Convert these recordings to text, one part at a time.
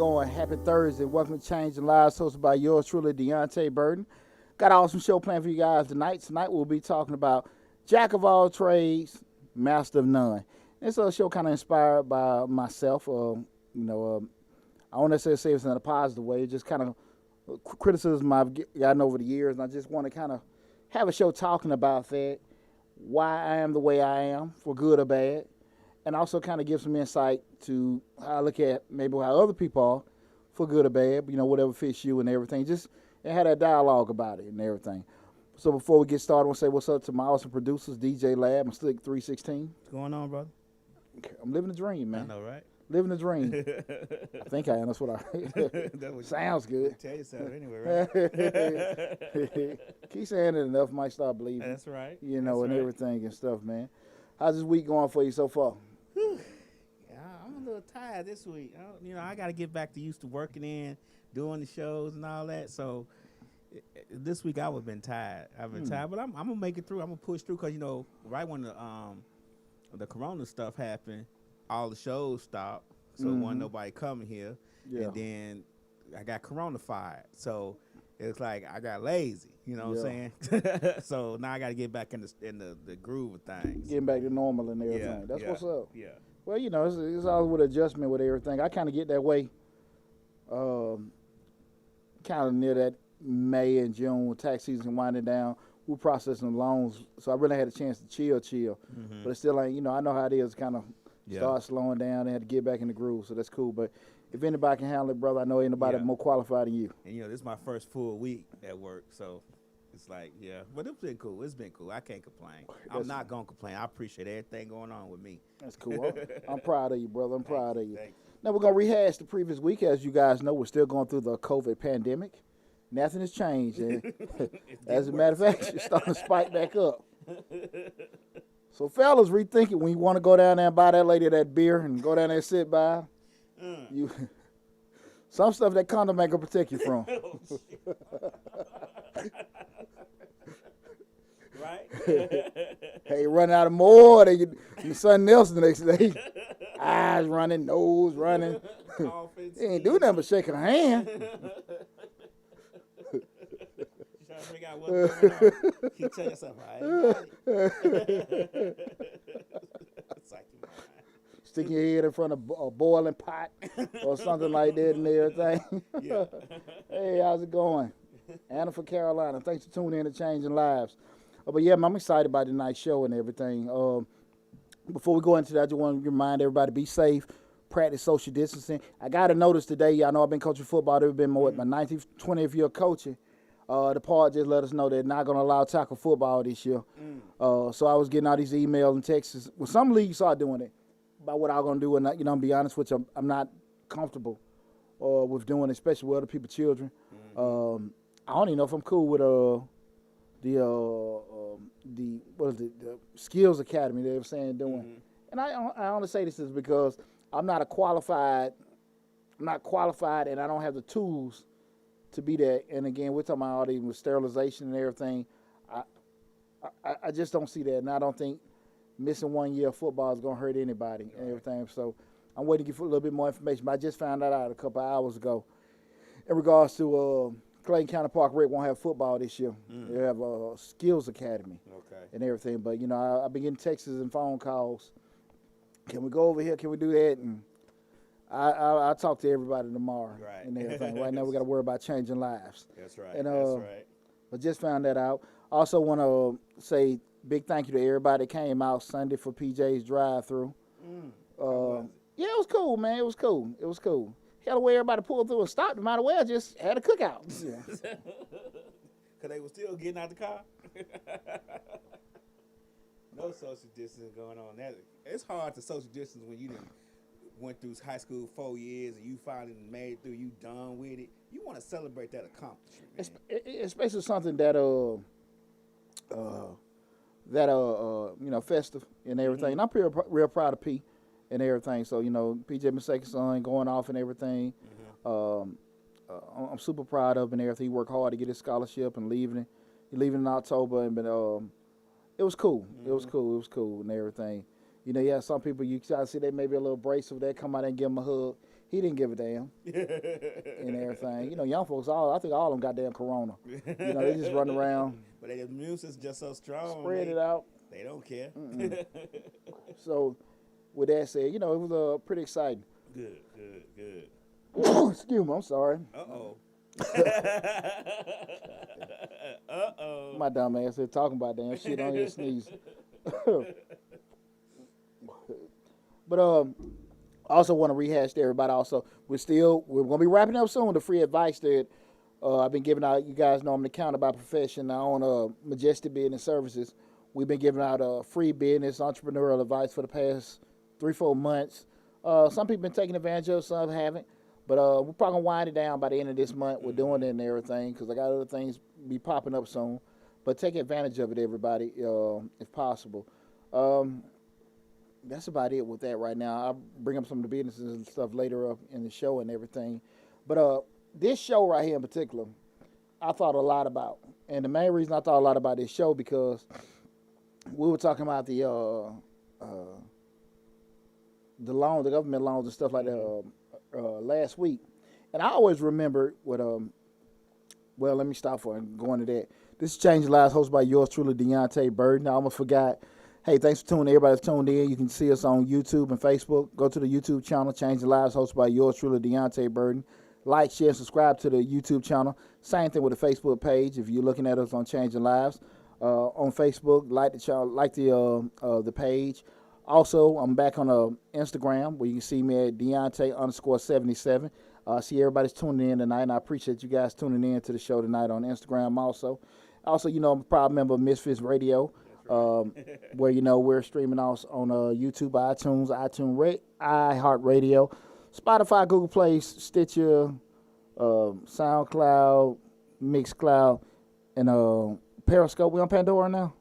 going? Happy Thursday. Welcome to Changing Lives, hosted by yours truly, Deonte Burden. Got an awesome show planned for you guys tonight. Tonight we'll be talking about Jack of all trades, master of none. This show kind of inspired by myself. I won't necessarily say it's in a positive way. Just kind of criticism I've gotten over the years, and I just want to kind of have a show talking about that, why I am the way I am, for good or bad, and also kind of give some insight to how I look at maybe how other people are, for good or bad, whatever fits you and everything. Just and have that dialogue about it and everything. So before we get started, I want to say what's up to my awesome producers, DJ Lab and Slick 316. What's going on, brother? I'm living the dream, man. I know, right? Living the dream. I think I am. That's what I. Sounds good. Tell yourself anyway, right? Keep saying it enough, might start believing. That's right. And right. everything and stuff, man. How's this week going for you so far? Yeah, I'm a little tired this week. I got to get back to used to working in, doing the shows and all that. So this week I've been tired. I've been tired, but I'm gonna make it through. I'm gonna push through because right when the corona stuff happened, all the shows stopped. So wasn't nobody coming here, and then I got coronafied. So it's like I got lazy. You know what I'm saying? So now I got to get back in the groove of things. Getting back to normal and everything. That's what's up. Yeah. Well, it's always with adjustment with everything. I kind of get that way. Kind of near that May and June when tax season winding down. We're processing loans, so I really had a chance to chill. But it still ain't. I know how it is. Kind of start slowing down and had to get back in the groove. So that's cool. But if anybody can handle it, brother, I know ain't nobody more qualified than you. And this is my first full week at work, so it's like but it's been cool. It's been cool. I can't complain. I'm not gonna complain. I appreciate everything going on with me. That's cool. I'm proud of you, brother. I'm proud of you. Thank you. Now we're gonna rehash the previous week. As you guys know, we're still going through the COVID pandemic. Nothing has changed. And as a matter of fact, it's starting to spike back up. So fellas, rethink it when you want to go down there and buy that lady that beer and go down there and sit by. You some stuff that condom ain't gonna protect you from. Right? Hey, running out of more, they get something else the next day. Eyes running, nose running. They ain't doing nothing but shaking a hand. Trying to figure out what's going on. Keep telling yourself, Stick your head in front of a boiling pot or something like that and everything. Yeah. Hey, how's it going? Anna from Carolina. Thanks for tuning in to Changing Lives. But yeah, I'm excited about tonight's show and everything. Before we go into that, I just want to remind everybody to be safe, practice social distancing. I got to notice today, I know I've been coaching football. There's been my 19th, 20th year coaching. The part just let us know they're not going to allow tackle football this year. So I was getting all these emails and texts. Well, some leagues are doing it about what I'm going to do. And, I'm be honest with you, I'm not comfortable with doing it, especially with other people's children. I don't even know if I'm cool with the Skills Academy they were saying doing. And I only say this is because I'm not qualified, and I don't have the tools to be that. And again, we're talking about all these with sterilization and everything. I just don't see that, and I don't think missing 1 year of football is going to hurt anybody and everything. So I'm waiting to get a little bit more information. But I just found that out a couple of hours ago in regards to Clayton County Park Rec won't have football this year. They have a Skills Academy and everything. But, I've been getting texts and phone calls. Can we go over here? Can we do that? And I'll talk to everybody tomorrow and everything. Right now we got to worry about changing lives. That's right. And, that's right. I just found that out. Also want to say big thank you to everybody that came out Sunday for PJ's drive-through. Yeah, it was cool, man. It was cool. Hell, the way everybody pulled through and stopped, might as well just had a cookout. Because they were still getting out the car. No social distancing going on. It's hard to social distance when you went through high school 4 years and you finally made it through. You done with it. You want to celebrate that accomplishment, man. Especially something that festive and everything. And I'm real proud of P and everything. So PJ Masaka's son going off and everything. I'm super proud of him and everything. He worked hard to get his scholarship and leaving. He leaving in October, and it was cool. It was cool and everything. Some people you try to see they maybe a little abrasive. They come out and give him a hug. He didn't give a damn and everything. You know, young folks, I think all of them got damn corona. You know, they just run around. But their immune system's just so strong. Spread it out. They don't care. So, with that said, you know, it was pretty exciting. Good. Excuse me, I'm sorry. Uh-oh. My dumb ass here talking about damn shit on your sneeze. But I also want to rehash to everybody also. We're going to be wrapping up soon the free advice that I've been giving out. You guys know I'm an accountant by profession. I own Majestic Business Services. We've been giving out free business entrepreneurial advice for the past 3-4 months. Some people been taking advantage of it, some haven't. But we're probably going to wind it down by the end of this month. We're doing it and everything because I got other things be popping up soon. But take advantage of it, everybody, if possible. That's about it with that right now. I'll bring up some of the businesses and stuff later up in the show and everything. But this show right here in particular, I thought a lot about. And the main reason I thought a lot about this show because we were talking about the loan, the government loans and stuff like that last week. And I always remember what, well, let me stop for going to that. This is Changing Lives, hosted by yours truly, Deonte Burden. I almost forgot. Hey, thanks for tuning in. Everybody that's tuned in. You can see us on YouTube and Facebook. Go to the YouTube channel, Changing Lives, hosted by yours truly, Deonte Burden. Like, share, and subscribe to the YouTube channel. Same thing with the Facebook page. If you're looking at us on Changing Lives on Facebook, like the channel, like the page. Also, I'm back on Instagram where you can see me at Deonte_77. See everybody's tuning in tonight, and I appreciate you guys tuning in to the show tonight on Instagram also. Also, you know, I'm a proud member of Misfits Radio. Where you know we're streaming also on YouTube, iTunes, iHeartRadio, Spotify, Google Play, Stitcher, SoundCloud, Mixcloud, and Periscope. We on Pandora now?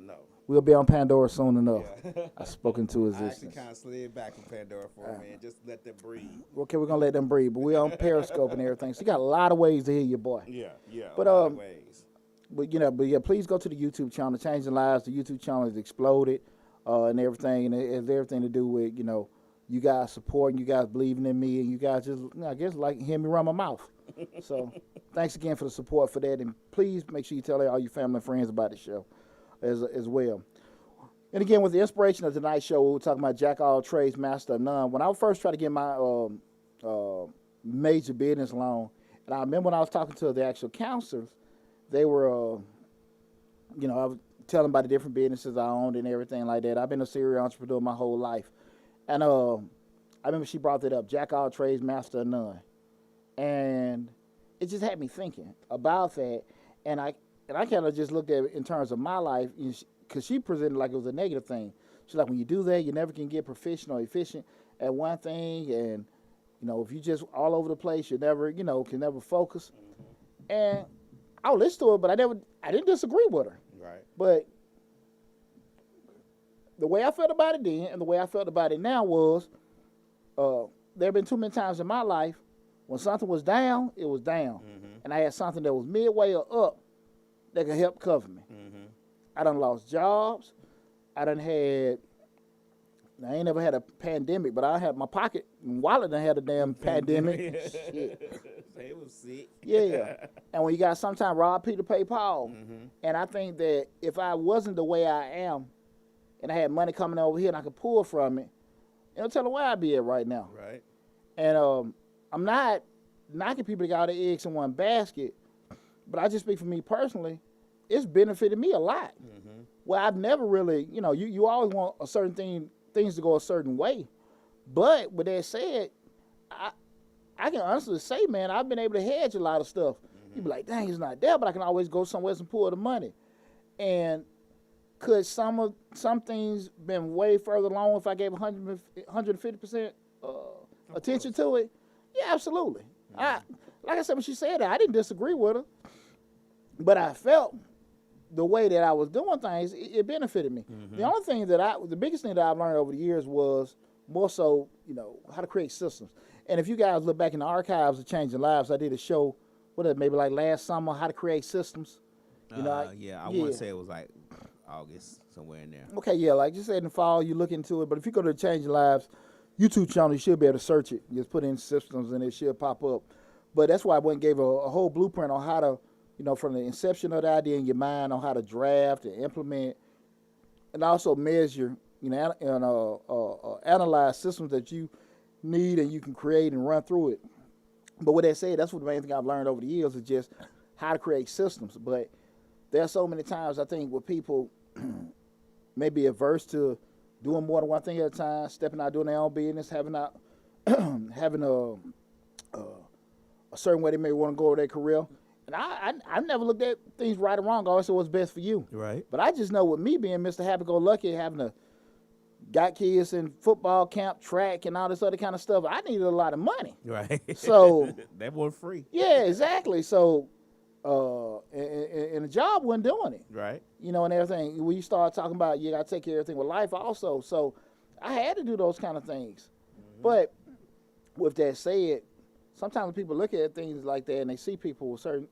No. We'll be on Pandora soon enough. Yeah. I've spoken to I existence. actually kind of slid back from Pandora for a minute. Just let them breathe. Okay, we're gonna let them breathe, but we're on Periscope and everything. So you got a lot of ways to hear your boy. Yeah. But a lot of ways. But yeah, please go to the YouTube channel, Changing Lives. The YouTube channel has exploded, and everything, and it has everything to do with, you know, you guys supporting, you guys believing in me, and you guys just, I guess, like hear me run my mouth. So thanks again for the support for that, and please make sure you tell all your family and friends about the show as well. And again, with the inspiration of tonight's show, we were talking about Jack all trades, master of none. When I first tried to get my major business loan, and I remember when I was talking to the actual counselors, they were, you know, I was telling about the different businesses I owned and everything like that. I've been a serial entrepreneur my whole life. And I remember she brought that up, Jack all trades, master of none. And it just had me thinking about that. And I kind of just looked at it in terms of my life, because she presented like it was a negative thing. She's like, when you do that, you never can get proficient or efficient at one thing. And, you know, if you just all over the place, you never, you know, can never focus. And I would listen to her, but I didn't disagree with her. Right. But the way I felt about it then and the way I felt about it now was there have been too many times in my life when something was down, it was down. And I had something that was midway or up that could help cover me. I done lost jobs. I ain't never had a pandemic, but I had my pocket and wallet done had a damn pandemic. Shit. They was sick. Yeah. And when you got sometimes rob Peter, pay Paul. And I think that if I wasn't the way I am and I had money coming over here and I could pull from it, you know, tell them where I'd be at right now. Right. And I'm not knocking people that got all their eggs in one basket, but I just speak for me personally. It's benefited me a lot. Well, I've never really, you know, you always want a certain things to go a certain way. But with that said, I can honestly say, man, I've been able to hedge a lot of stuff. You be like, dang, it's not there, but I can always go somewhere else and pull the money. And could some things been way further along if I gave 150% attention to it? Yeah, absolutely. Like I said, when she said that, I didn't disagree with her. But I felt the way that I was doing things, it benefited me. The only thing the biggest thing that I've learned over the years was more so, you know, how to create systems. And if you guys look back in the archives of Changing Lives, I did a show, maybe like last summer, how to create systems. You know, I want to say it was like August, somewhere in there. Okay, yeah, like you said in the fall, you look into it. But if you go to Changing Lives, YouTube channel, you should be able to search it. Just put in systems and it should pop up. But that's why I went and gave a whole blueprint on how to, from the inception of the idea in your mind on how to draft and implement and also measure, and analyze systems that you need and you can create and run through it. But with that said, that's what the main thing I've learned over the years is just how to create systems. But there are so many times I think where people may be averse to doing more than one thing at a time, stepping out, doing their own business, having a certain way they may want to go over their career. And I never looked at things right or wrong. I always said what's best for you. Right. But I just know with me being Mr. Happy-Go-Lucky, got kids in football camp, track, and all this other kind of stuff, I needed a lot of money. Right. So that wasn't free. Yeah, exactly. So and the job wasn't doing it. Right. And everything. When you start talking about you got to take care of everything with life also. So I had to do those kind of things. Mm-hmm. But with that said, sometimes when people look at things like that and they see people with certain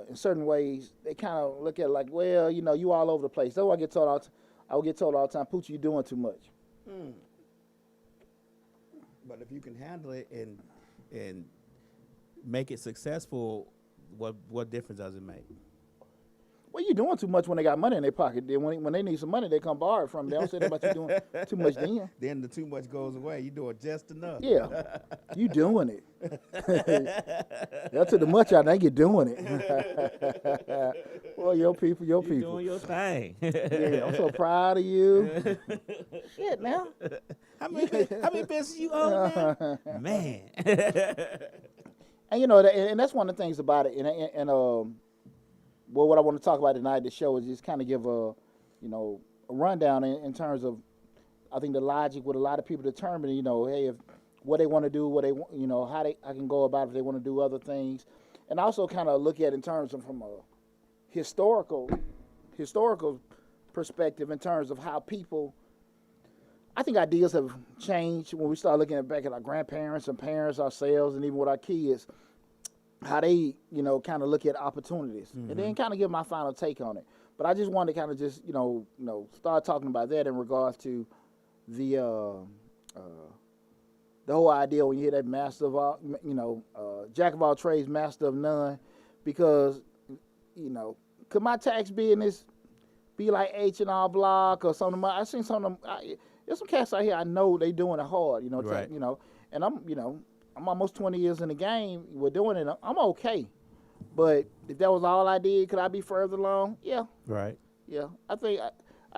in certain ways, they kind of look at it like, well, you all over the place. That's what I get told all I would get told all the time, Pooch, you doing too much. But if you can handle it and make it successful, what difference does it make? Well, you're doing too much when they got money in their pocket. Then when they need some money, they come borrow it from them. They don't say about you doing too much then. Then the too much goes away. You doing just enough. Yeah, you doing it. That's the much I think you're doing it. Well, your people. You doing your thing. Yeah, I'm so proud of you. Shit, now. How many businesses you own now? Man. And and that's one of the things about it. And well, what I want to talk about tonight, the show, is just kind of give a rundown in terms of, I think the logic with a lot of people determining, hey, if what they want to do, what they want, how I can go about it if they want to do other things, and also kind of look at it in terms of from a historical perspective in terms of how people. I think ideas have changed when we start looking back at our grandparents and parents, ourselves, and even with our kids. How they, kind of look at opportunities, and then kind of give my final take on it. But I just wanted to kind of just, start talking about that in regards to the whole idea when you hear that master of all, jack of all trades, master of none, because, could my tax business be like H&R Block or something? I seen some of them. There's some cats out here I know they doing it hard, right. And I'm almost 20 years in the game. We're doing it. I'm okay. But if that was all I did, could I be further along? Yeah. Right. Yeah. I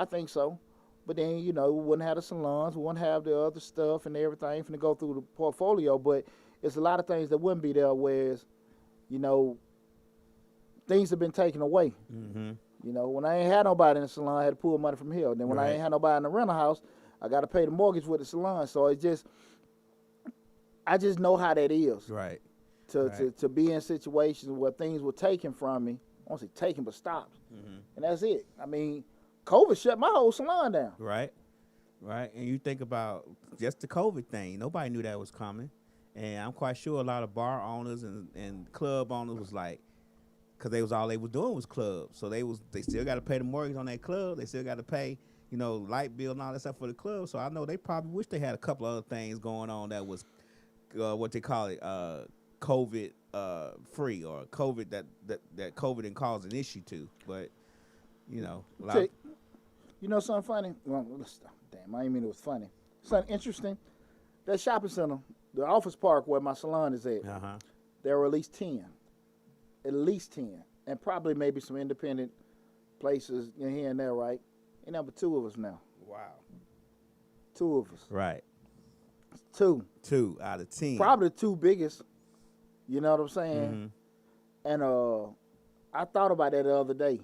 think so. But then, we wouldn't have the salons. We wouldn't have the other stuff and everything to go through the portfolio. But it's a lot of things that wouldn't be there, whereas, things have been taken away. Mm-hmm. When I ain't had nobody in the salon, I had to pull money from here. Then when I ain't had nobody in the rental house, I got to pay the mortgage with the salon. So I just know how that is. Right. To be in situations where things were taken from me. I won't say taken, but stopped. Mm-hmm. And that's it. I mean, COVID shut my whole salon down. Right. Right. And you think about just the COVID thing. Nobody knew that was coming. And I'm quite sure a lot of bar owners and club owners was like, because all they was doing was clubs. So they still got to pay the mortgage on that club. They still got to pay, light bill and all that stuff for the club. So I know they probably wish they had a couple other things going on that was what they call it, COVID free, or COVID that COVID didn't cause an issue to. But something funny? Well, damn, I didn't mean it was funny. Something interesting. That shopping center, the office park where my salon is at, there were at least 10, and probably maybe some independent places here and there, right? And number 2 of us now. Wow. 2 of us. Right. 2 out of 10. Probably the 2 biggest. You know what I'm saying? Mm-hmm. And I thought about that the other day.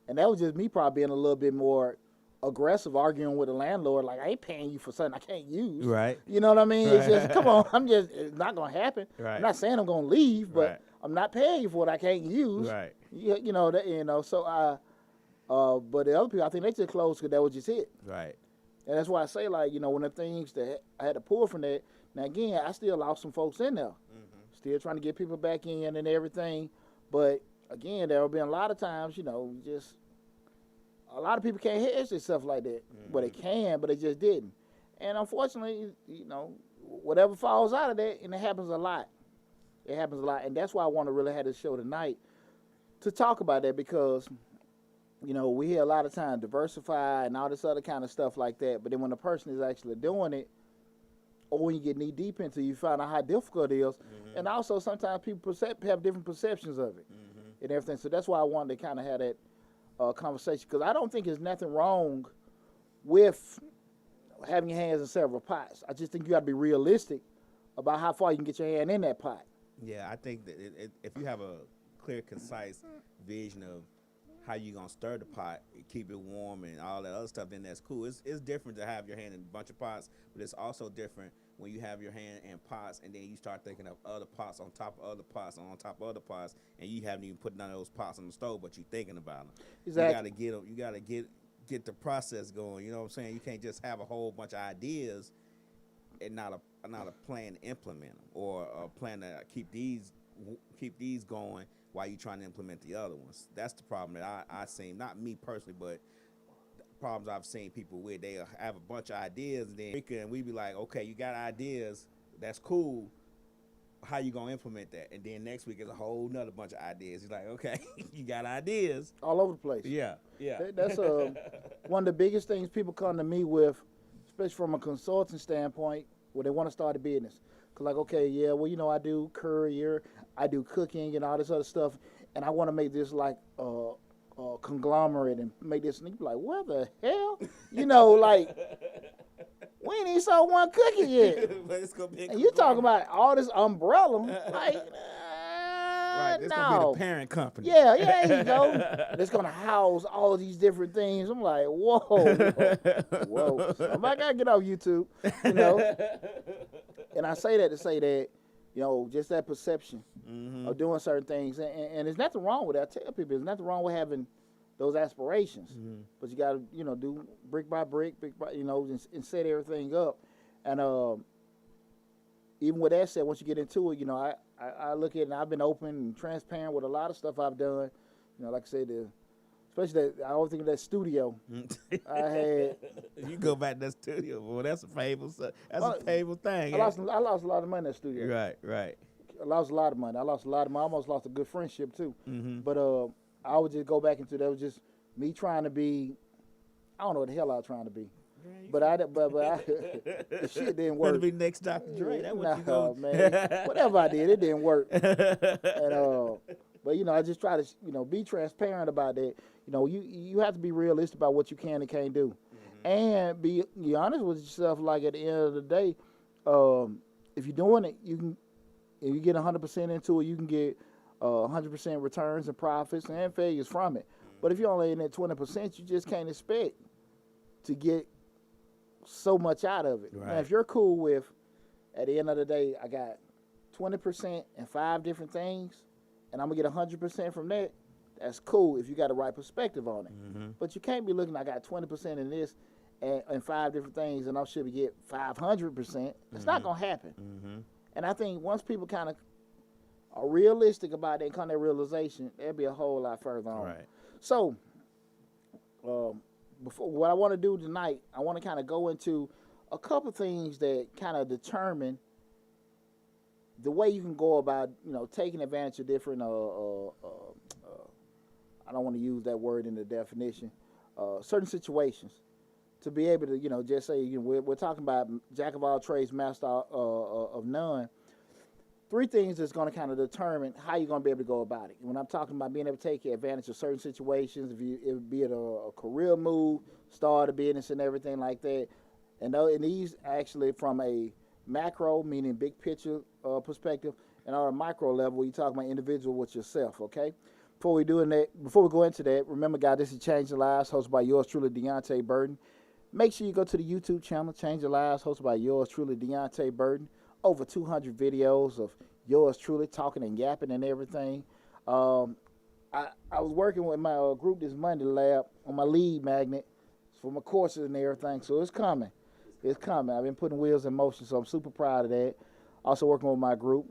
And that was just me probably being a little bit more aggressive, arguing with the landlord, like, I ain't paying you for something I can't use. Right. You know what I mean? Right. It's just, come on, it's not going to happen. Right. I'm not saying I'm going to leave, but right. I'm not paying you for what I can't use. Right. So but the other people, I think they just closed because that was just it. Right. And that's why I say, like, when the things that I had to pull from that, now again, I still lost some folks in there. Mm-hmm. Still trying to get people back in and everything. But again, there have been a lot of times, just a lot of people can't hedge themselves like that. Mm-hmm. But they can, but they just didn't. And unfortunately, whatever falls out of that, and it happens a lot. It happens a lot, and that's why I want to really have this show tonight to talk about that, because we hear a lot of times diversify and all this other kind of stuff like that, but then when the person is actually doing it, or when you get knee deep into it, you find out how difficult it is. And also sometimes people have different perceptions of it and everything. So that's why I wanted to kind of have that conversation, because I don't think there's nothing wrong with having your hands in several pots. I just think you got to be realistic about how far you can get your hand in that pot. Yeah, I think that if you have a clear, concise vision of how you gonna stir the pot, keep it warm, and all that other stuff, then that's cool. It's different to have your hand in a bunch of pots, but it's also different when you have your hand in pots and then you start thinking of other pots on top of other pots on top of other pots, and you haven't even put none of those pots on the stove, but you're thinking about them. Exactly. You gotta get the process going. You know what I'm saying? You can't just have a whole bunch of ideas and not a plan to implement them, or a plan to keep these going while you're trying to implement the other ones. That's the problem that I seen, not me personally, but problems I've seen people with. They have a bunch of ideas, and then we be like, okay, you got ideas, that's cool. How you gonna implement that? And then next week is a whole nother bunch of ideas. You're like, okay, you got ideas all over the place. Yeah. That's one of the biggest things people come to me with, especially from a consulting standpoint, where they want to start a business. Cause like, okay, yeah, well, I do courier, I do cooking and all this other stuff, and I want to make this like conglomerate and make this. And you be like, what the hell? Like, we ain't even sold one cookie yet. But it's gonna be and you talking about all this umbrella, like, right? It's gonna be the parent company. Yeah, there you go. It's gonna house all these different things. I'm like, whoa. So I gotta get off YouTube, And I say that to say that, just that perception of doing certain things, and there's nothing wrong with that. I tell people, there's nothing wrong with having those aspirations, but you gotta, do brick by brick, and set everything up. And even with that said, once you get into it, I look at it, and I've been open and transparent with a lot of stuff I've done. Like I said, especially I always think of that studio I had. You go back to that studio, boy. That's a painful thing. I lost a lot of money in that studio. Right. I lost a lot of money. I almost lost a good friendship too. But I would just go back into that. It was just me trying to be. I don't know what the hell I was trying to be. But the shit didn't work. To be next Dr. Dre. That's what you go. Man. Whatever I did, it didn't work. And but I just try to be transparent about that. You have to be realistic about what you can and can't do, and be honest with yourself. Like at the end of the day, if you're doing it, if you get 100% into it, you can get 100% returns and profits and failures from it. But if you're only in that 20%, you just can't expect to get so much out of it. Right. Now, if you're cool with, at the end of the day, I got 20% in 5 different things, and I'm going to get 100% from that, that's cool if you got the right perspective on it. But you can't be looking, I got 20% in this and 5 different things, and I should get 500%. It's not going to happen. And I think once people kind of are realistic about it and come to that realization, they'll be a whole lot further on. Right. So, before what I want to do tonight, I want to kind of go into a couple things that kind of determine the way you can go about, taking advantage of different. I don't want to use that word in the definition. Certain situations to be able to, just say, we're talking about jack of all trades, master of none. 3 things that's going to kind of determine how you're going to be able to go about it. When I'm talking about being able to take advantage of certain situations, be it a career move, start a business and everything like that, and these actually from a macro, meaning big picture perspective, and on a micro level, you talk about individual with yourself, okay? Before we go into that, remember, guys, this is Change Your Lives, hosted by yours truly, Deonte Burden. Make sure you go to the YouTube channel, Change Your Lives, hosted by yours truly, Deonte Burden. Over 200 videos of yours truly talking and yapping and everything. I was working with my group this Monday lab on my lead magnet for my courses and everything, so it's coming. It's coming. I've been putting wheels in motion, so I'm super proud of that. Also working with my group,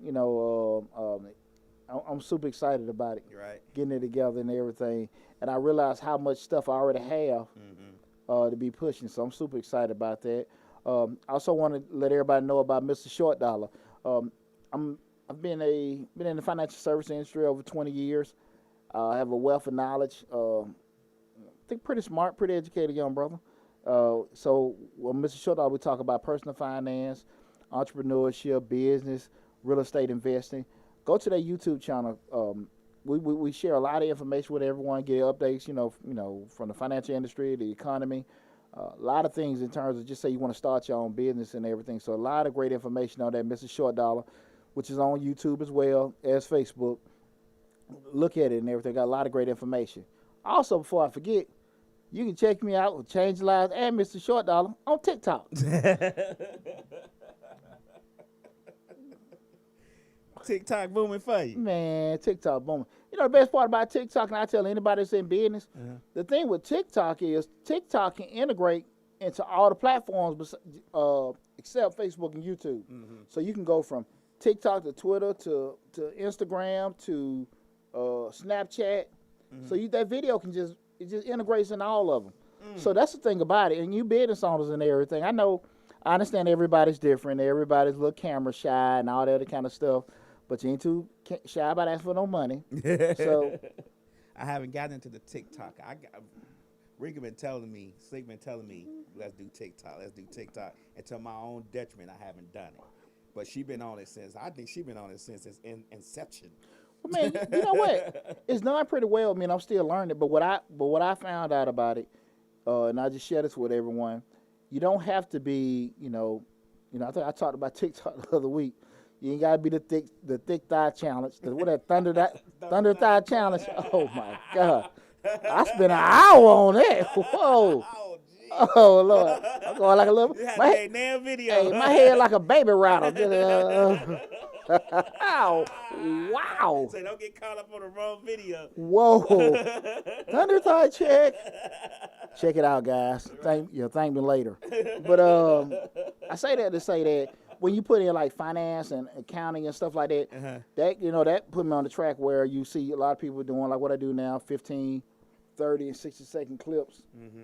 I'm super excited about it. Right. Getting it together and everything. And I realized how much stuff I already have to be pushing, so I'm super excited about that. I also want to let everybody know about Mr. Short Dollar. I've been in the financial service industry over 20 years. I have a wealth of knowledge. I think pretty smart, pretty educated young brother. Mr. Short Dollar, we talk about personal finance, entrepreneurship, business, real estate investing. Go to their YouTube channel. We share a lot of information with everyone, get updates, from the financial industry, the economy, a lot of things in terms of just say you want to start your own business and everything. So a lot of great information on that, Mr. Short Dollar, which is on YouTube as well as Facebook. Look at it and everything. Got a lot of great information. Also, before I forget, you can check me out with Change Lives and Mr. Short Dollar on TikTok. TikTok booming for you. Man, TikTok booming. The best part about TikTok, and I tell anybody that's in business, the thing with TikTok is TikTok can integrate into all the platforms except Facebook and YouTube. So you can go from TikTok to Twitter to Instagram to Snapchat. So that video it just integrates in all of them. So that's the thing about it. And you business owners and everything. I understand everybody's different. Everybody's a little camera shy and all that other kind of stuff. But you ain't too shy about asking for no money. So I haven't gotten into the TikTok. Rick been telling me, Slick been telling me, let's do TikTok. And to my own detriment, I haven't done it. But she been on it since its inception. Well, man, you know what? It's done pretty well. I mean, I'm still learning. But what I found out about it, and I just share this with everyone, you don't have to be, I think I talked about TikTok the other week. You ain't gotta be the thick thigh challenge. Thunder thigh challenge. Oh my God! I spent an hour on that. Whoa! Oh Lord! I'm going like a little. My damn video. Hey, my head like a baby rattle. Ow! Wow! So don't get caught up on the wrong video. Whoa! Thunder thigh check. Check it out, guys. Thank me later. But I say that to say that when you put in like finance and accounting and stuff like that, that put me on the track where you see a lot of people doing like what I do now, 15, 30, and 60-second clips,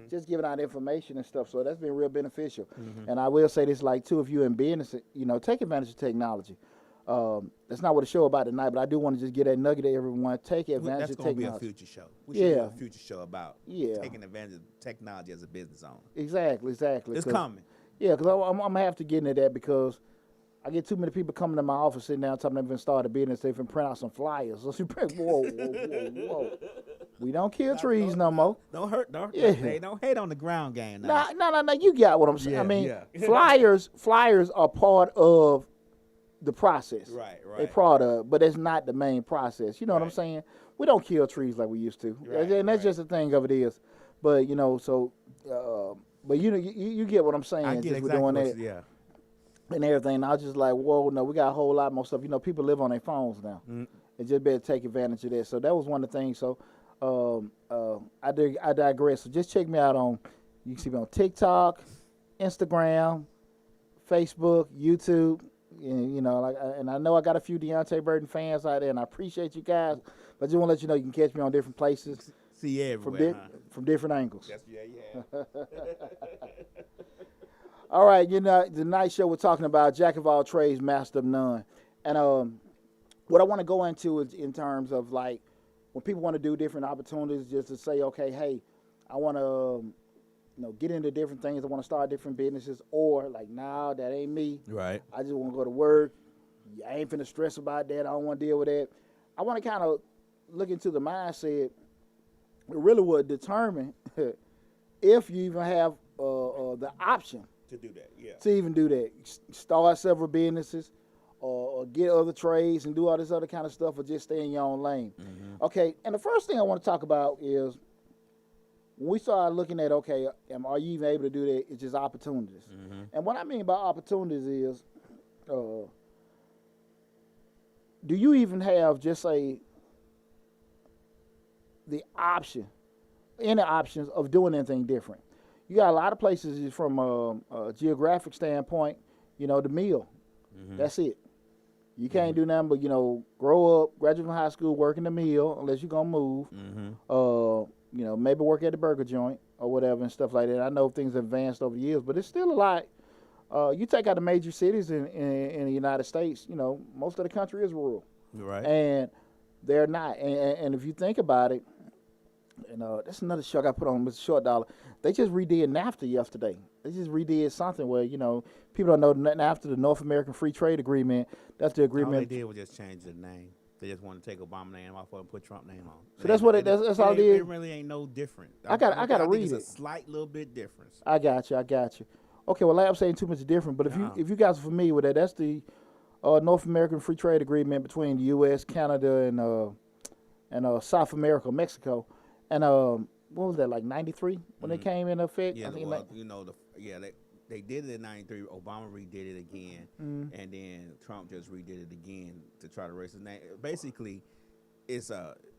just giving out information and stuff. So that's been real beneficial. And I will say this like too, if you're in business, take advantage of technology. That's not what the show about tonight, but I do want to just get that nugget to everyone. Take advantage of technology. That's going to be a future show. We should do a future show about taking advantage of technology as a business owner. Exactly. It's coming. Yeah, because I'm going to have to get into that because I get too many people coming to my office sitting down talking they've been started a business. They've been print out some flyers. Whoa. We don't kill trees no more. Don't hurt. Don't hate on the ground game. No. You got what I'm saying. I mean, flyers are part of the process. Right. They part of, but it's not the main process. You know what I'm saying? We don't kill trees like we used to, and that's just the thing of it is. But but you get what I'm saying. I get just exactly doing that, and everything. And I was just like, whoa, no, we got a whole lot more stuff. People live on their phones now, and just better take advantage of that. So that was one of the things. So I digress. So just check me out you can see me on TikTok, Instagram, Facebook, YouTube. And I know I got a few Deonte Burden fans out there, and I appreciate you guys. But I just want to let you know you can catch me on different places. See you everywhere, from different angles. Yes, All right, the night show we're talking about Jack of all trades, master of none. And what I want to go into is in terms of like when people want to do different opportunities, just to say, okay, hey, I want to get into different things. I want to start different businesses, or like, nah, that ain't me. Right. I just want to go to work. I ain't finna stress about that. I don't want to deal with that. I want to kind of look into the mindset. It really would determine if you even have the option to do that. Yeah. To even do that, start several businesses, or get other trades and do all this other kind of stuff, or just stay in your own lane. Okay. And the first thing I want to talk about is, when we start looking at, okay, are you even able to do that? It's just opportunities. And what I mean by opportunities is, do you even have just the option, any options of doing anything different? You got a lot of places from a geographic standpoint, the mill. That's it. You can't do nothing but, grow up, graduate from high school, work in the mill, unless you're going to move. Maybe work at the burger joint or whatever and stuff like that. I know things have advanced over the years, but it's still a lot You take out the major cities in the United States, most of the country is rural. Right. And they're not. And if you think about it, that's another show I got put on Mr. Short Dollar. They just redid NAFTA yesterday. They just redid something where, people don't know NAFTA, the North American Free Trade Agreement. That's the agreement. All they did was just change the name. They just want to take Obama name off and put Trump name on. So that's what that's all it is. It really ain't no different. I gotta read it. It's a slight little bit difference. I got you. Okay, well, I'm saying too much different, but if you guys are familiar with that, that's the North American Free Trade Agreement between the U.S., Canada, and South America, Mexico, and what was that, like 93 when it came into effect? Yeah, I think they did it in '93. Obama redid it again, and then Trump just redid it again to try to raise his name. Basically, it's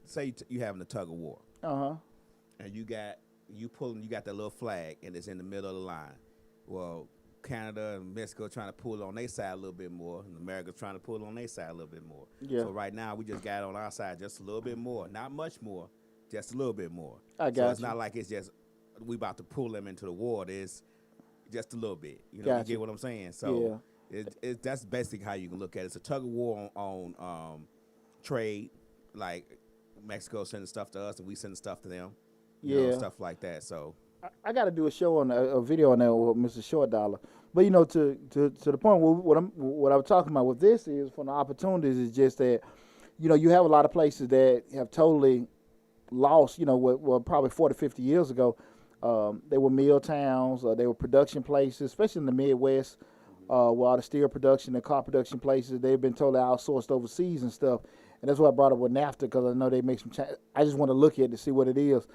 say you having a tug of war, and you got that little flag, and it's in the middle of the line. Well, Canada and Mexico trying to pull on their side a little bit more, and America's trying to pull on their side a little bit more. Yeah. So right now we just got on our side just a little bit more, not much more, just a little bit more. I got it's not like it's just we about to pull them into the war. It's just a little bit. You get what I'm saying? So that's basically how you can look at it. It's a tug of war on trade, like Mexico sending stuff to us and we sending stuff to them. Stuff like that. So I got to do a show on a video on that with Mr. Short Dollar. But to the point where what I'm talking about with this is from the opportunities is just that you have a lot of places that have totally lost. What probably 40, 50 years ago, they were mill towns, they were production places, especially in the Midwest, where all the steel production and car production places they've been totally outsourced overseas and stuff. And that's why I brought up with NAFTA because I know they make some change. I just want to look at it to see what it is.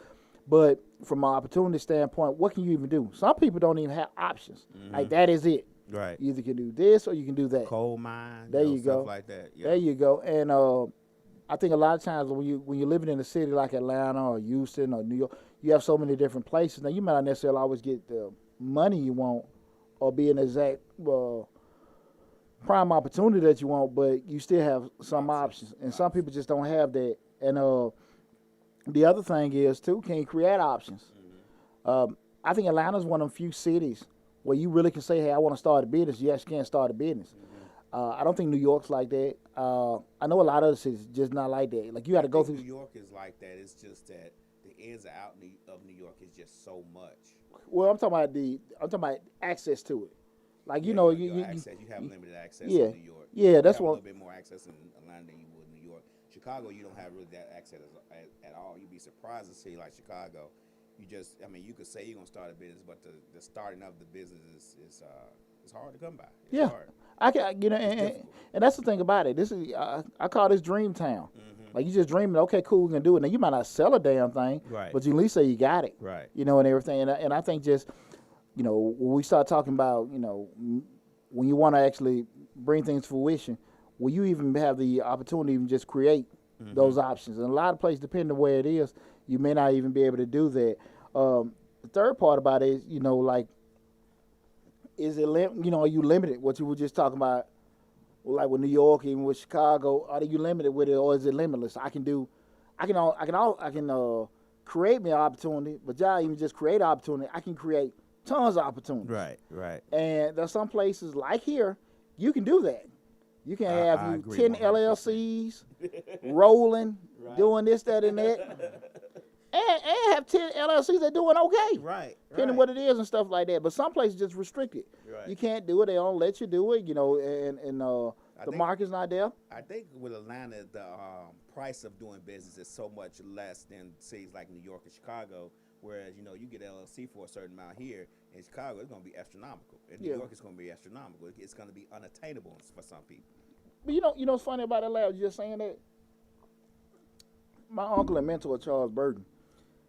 But from an opportunity standpoint, what can you even do? Some people don't even have options. Like, that is it. Right. You either can do this or you can do that. Coal mine. There you go. Stuff like that. Yeah. There you go. And I think a lot of times when you're living in a city like Atlanta or Houston or New York, you have so many different places. Now, you might not necessarily always get the money you want or be an exact prime opportunity that you want, but you still have some options. And some people just don't have that. And the other thing is, too, can you create options? I think Atlanta's one of the few cities where you really can say, hey, I want to start a business. You actually can start a business. I don't think New York's like that. I know a lot of other cities just not like that. Like, you got to go through. New York is like that. It's just that the ins and outs of New York is just so much. Well, I'm talking about access to it. Like, you have limited access in New York. Yeah, that's what. A one. little bit more access in Atlanta than you would in New York. Chicago, you don't have really that access at all. You'd be surprised to see like Chicago. You could say you're gonna start a business, but the starting of the business is hard to come by. It's hard. I can, and that's the thing about it. This is I call this dream town. Like, you just dreaming, okay, cool, we can do it. Now, you might not sell a damn thing, right, but you at least say you got it, right? And everything. And I think just, when we start talking about, when you want to actually bring things to fruition, will you even have the opportunity to even just create those options? And a lot of places, depending on where it is, you may not even be able to do that. The third part about it is, like, is it are you limited? What you were just talking about, like with New York, even with Chicago, are you limited with it, or is it limitless? I can create me an opportunity, but y'all even just create opportunity. I can create tons of opportunities. Right. And there's some places like here, you can do that. You can have 10 LLCs rolling, doing this, that, and that. And have 10 LLCs that doing okay. Right. Depending on what it is and stuff like that. But some places just restrict it. Right. You can't do it. They don't let you do it, and the market's not there. I think with Atlanta, the price of doing business is so much less than cities like New York and Chicago, whereas, you get LLC for a certain amount here. In Chicago, it's going to be astronomical. In New York, it's going to be astronomical. It's going to be unattainable for some people. But what's funny about Atlanta, I was just saying that. My uncle and mentor, Charles Burden,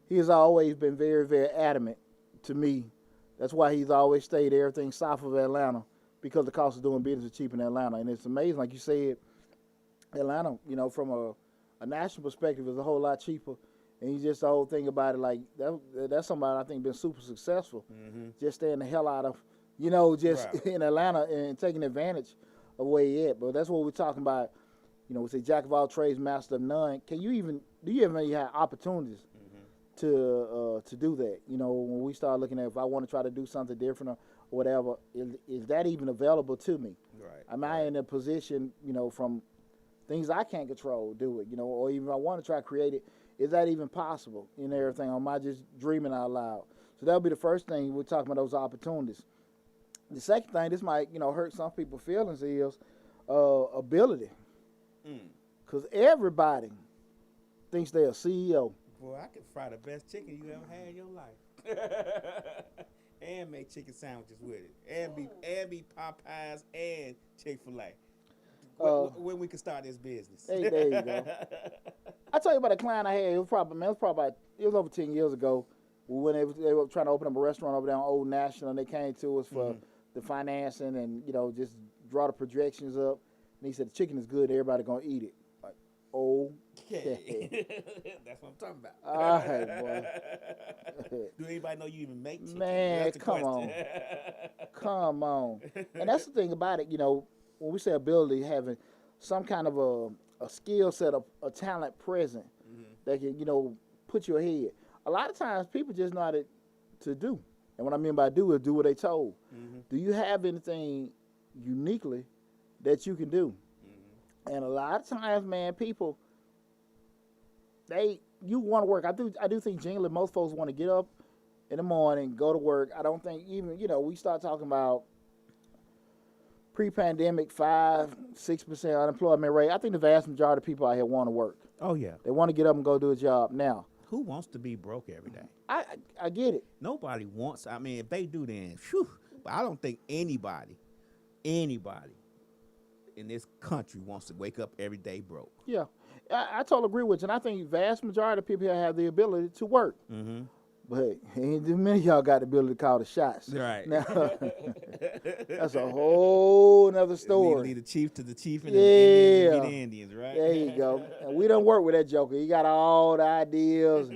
he has always been very, very adamant to me. That's why he's always stayed everything south of Atlanta, because the cost of doing business is cheap in Atlanta. And it's amazing, like you said, Atlanta, from a national perspective, is a whole lot cheaper. And just the whole thing about it, like, that's somebody I think been super successful, just staying the hell out of, in Atlanta and taking advantage of where he at. But that's what we're talking about. We say jack of all trades, master of none. Do you even have opportunities to do that. You know, when we start looking at if I want to try to do something different or whatever, is that even available to me? Right. Am I in a position, you know, from things I can't control, do it, you know, or even if I want to try to create it, is that even possible and everything? Or am I just dreaming out loud? So that'll be the first thing we're talking about, those opportunities. The second thing, this might, you know, hurt some people's feelings, is ability. Because everybody thinks they're a CEO. Boy, I could fry the best chicken you ever had in your life. And make chicken sandwiches with it. And be Popeyes and Chick-fil-A. When we can start this business. Hey, there you go. I tell you about a client I had. It was over 10 years ago when they were trying to open up a restaurant over there on Old National, and they came to us for the financing and, you know, just draw the projections up. And he said, the chicken is good. Everybody going to eat it. Like, okay. That's what I'm talking about. All right, boy. Do anybody know you even make chicken? Man, come on. Come on. And that's the thing about it, you know, when we say ability, having some kind of a skill set, a talent present that can, you know, put you ahead. A lot of times people just know how to do. And what I mean by do is do what they told. Do you have anything uniquely that you can do? And a lot of times, man, people, you want to work. I do think generally most folks want to get up in the morning, go to work. I don't think even, you know, we start talking about pre-pandemic 5-6% unemployment rate. I think the vast majority of people out here want to work. Oh, yeah. They want to get up and go do a job. Now, who wants to be broke every day? I get it. Nobody wants. I mean, if they do, then phew. But I don't think anybody in this country wants to wake up every day broke. Yeah, I totally agree with you. And I think the vast majority of people here have the ability to work. But ain't too many of y'all got the ability to call the shots. Right. Now, that's a whole nother story. Lead the chief to the chief and Yeah. the Indians to be the Indians, right? There you go. And we don't work with that joker. He got all the ideas.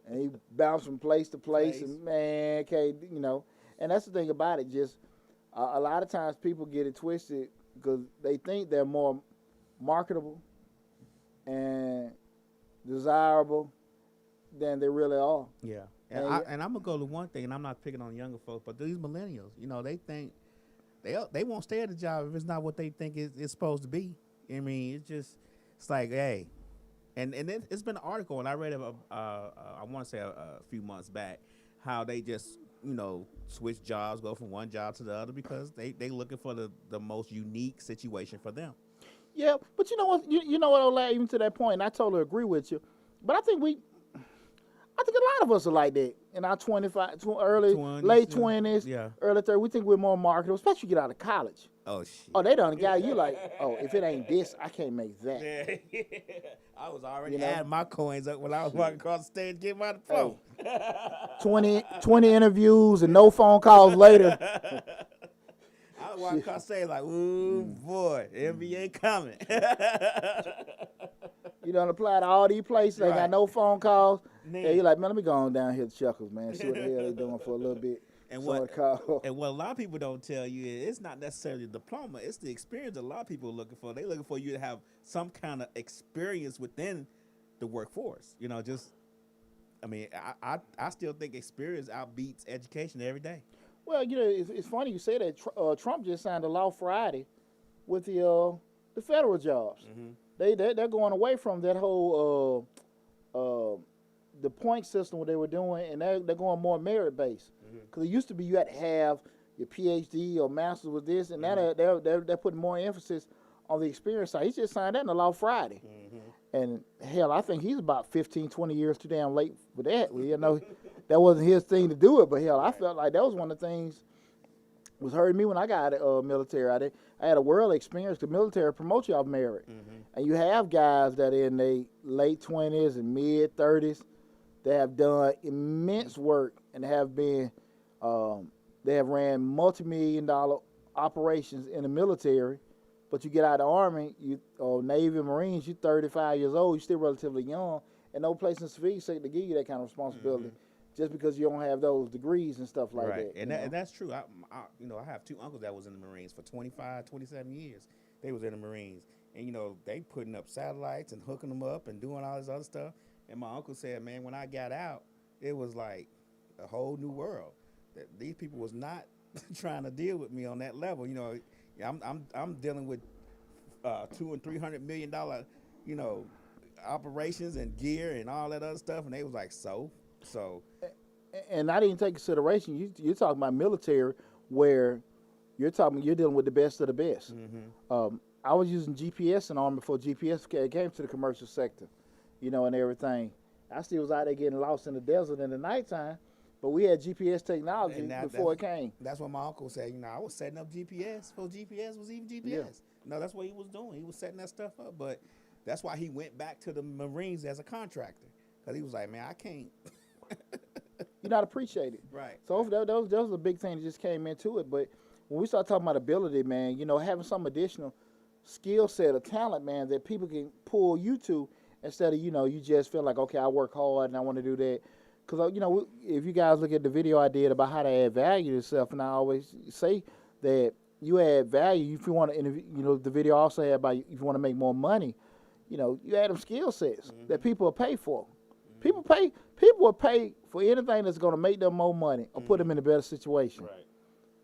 And he bounced from place to place. And, man, okay, you know. And that's the thing about it. Just a lot of times people get it twisted because they think they're more marketable and desirable than they really are. Yeah. And I'm going to go to one thing, and I'm not picking on younger folks, but these millennials, you know, they think they won't stay at the job if it's not what they think it's supposed to be. I mean, it's like, hey. And it's been an article, and I read it, I want to say a few months back, how they just, you know, switch jobs, go from one job to the other because they looking for the most unique situation for them. Yeah, but you know what? You know what, Olay, even to that point, and I totally agree with you. But I think a lot of us are like that in our late 20s, early 30s. We think we're more marketable, especially you get out of college. Oh, shit. Oh, they done got you like, oh, if it ain't this, I can't make that. Yeah. I was already adding my coins up when I was walking across the stage getting my diploma. 20 interviews and no phone calls later. I was walking across the stage like, ooh, boy, NBA coming. You done apply to all these places, they got no phone calls. Yeah, you're like, man, let me go on down here to Chuckles, man, see what the hell they doing for a little bit. And what a lot of people don't tell you is it's not necessarily the diploma, it's the experience that a lot of people are looking for. They're looking for you to have some kind of experience within the workforce. You know, I mean, I still think experience outbeats education every day. Well, you know, it's funny you say that. Trump just signed a law Friday with the federal jobs. They're going away from that whole the point system what they were doing, and they're going more merit based. Because it used to be you had to have your PhD or master's with this, and now they're putting more emphasis on the experience side. He just signed that in the law Friday. And hell, I think he's about 15, 20 years too damn late for that. Well, you know, that wasn't his thing to do it, but hell, I felt like that was one of the things was hurting me when I got out of military. I had a world experience. The military promotes you off merit. And you have guys that are in their late 20s and mid 30s that have done immense work and have been, they have ran multi-million-dollar operations in the military. But you get out of the Army, Navy, Marines, you're 35 years old, you're still relatively young, and no place in civilian sector to give you that kind of responsibility, just because you don't have those degrees and stuff like that. And that's true. I have two uncles that was in the Marines for 25, 27 years. They was in the Marines, and they putting up satellites and hooking them up and doing all this other stuff. And my uncle said, man, when I got out, it was like a whole new world. That these people was not trying to deal with me on that level. You know, I'm dealing with $200 and $300 million, you know, operations and gear and all that other stuff, and they was like, so. And I didn't take consideration. You're talking about military, where you're dealing with the best of the best. I was using GPS in the Army before GPS came to the commercial sector, you know, and everything. I still was out there getting lost in the desert in the nighttime, but we had GPS technology before it came. That's what my uncle said. You know, I was setting up GPS before GPS was even GPS. Yeah. No, that's what he was doing. He was setting that stuff up, but that's why he went back to the Marines as a contractor, because he was like, man, I can't. You're not appreciated. Right. So those was a big thing that just came into it. But when we start talking about ability, man, you know, having some additional skill set or talent, man, that people can pull you to, instead of, you know, you just feel like, okay, I work hard and I want to do that. Because, you know, if you guys look at the video I did about how to add value to yourself, and I always say that you add value if you want to, you know, the video also had about if you want to make more money, you know, you add them skill sets that people will pay for. People will pay for anything that's going to make them more money or put them in a better situation. Right.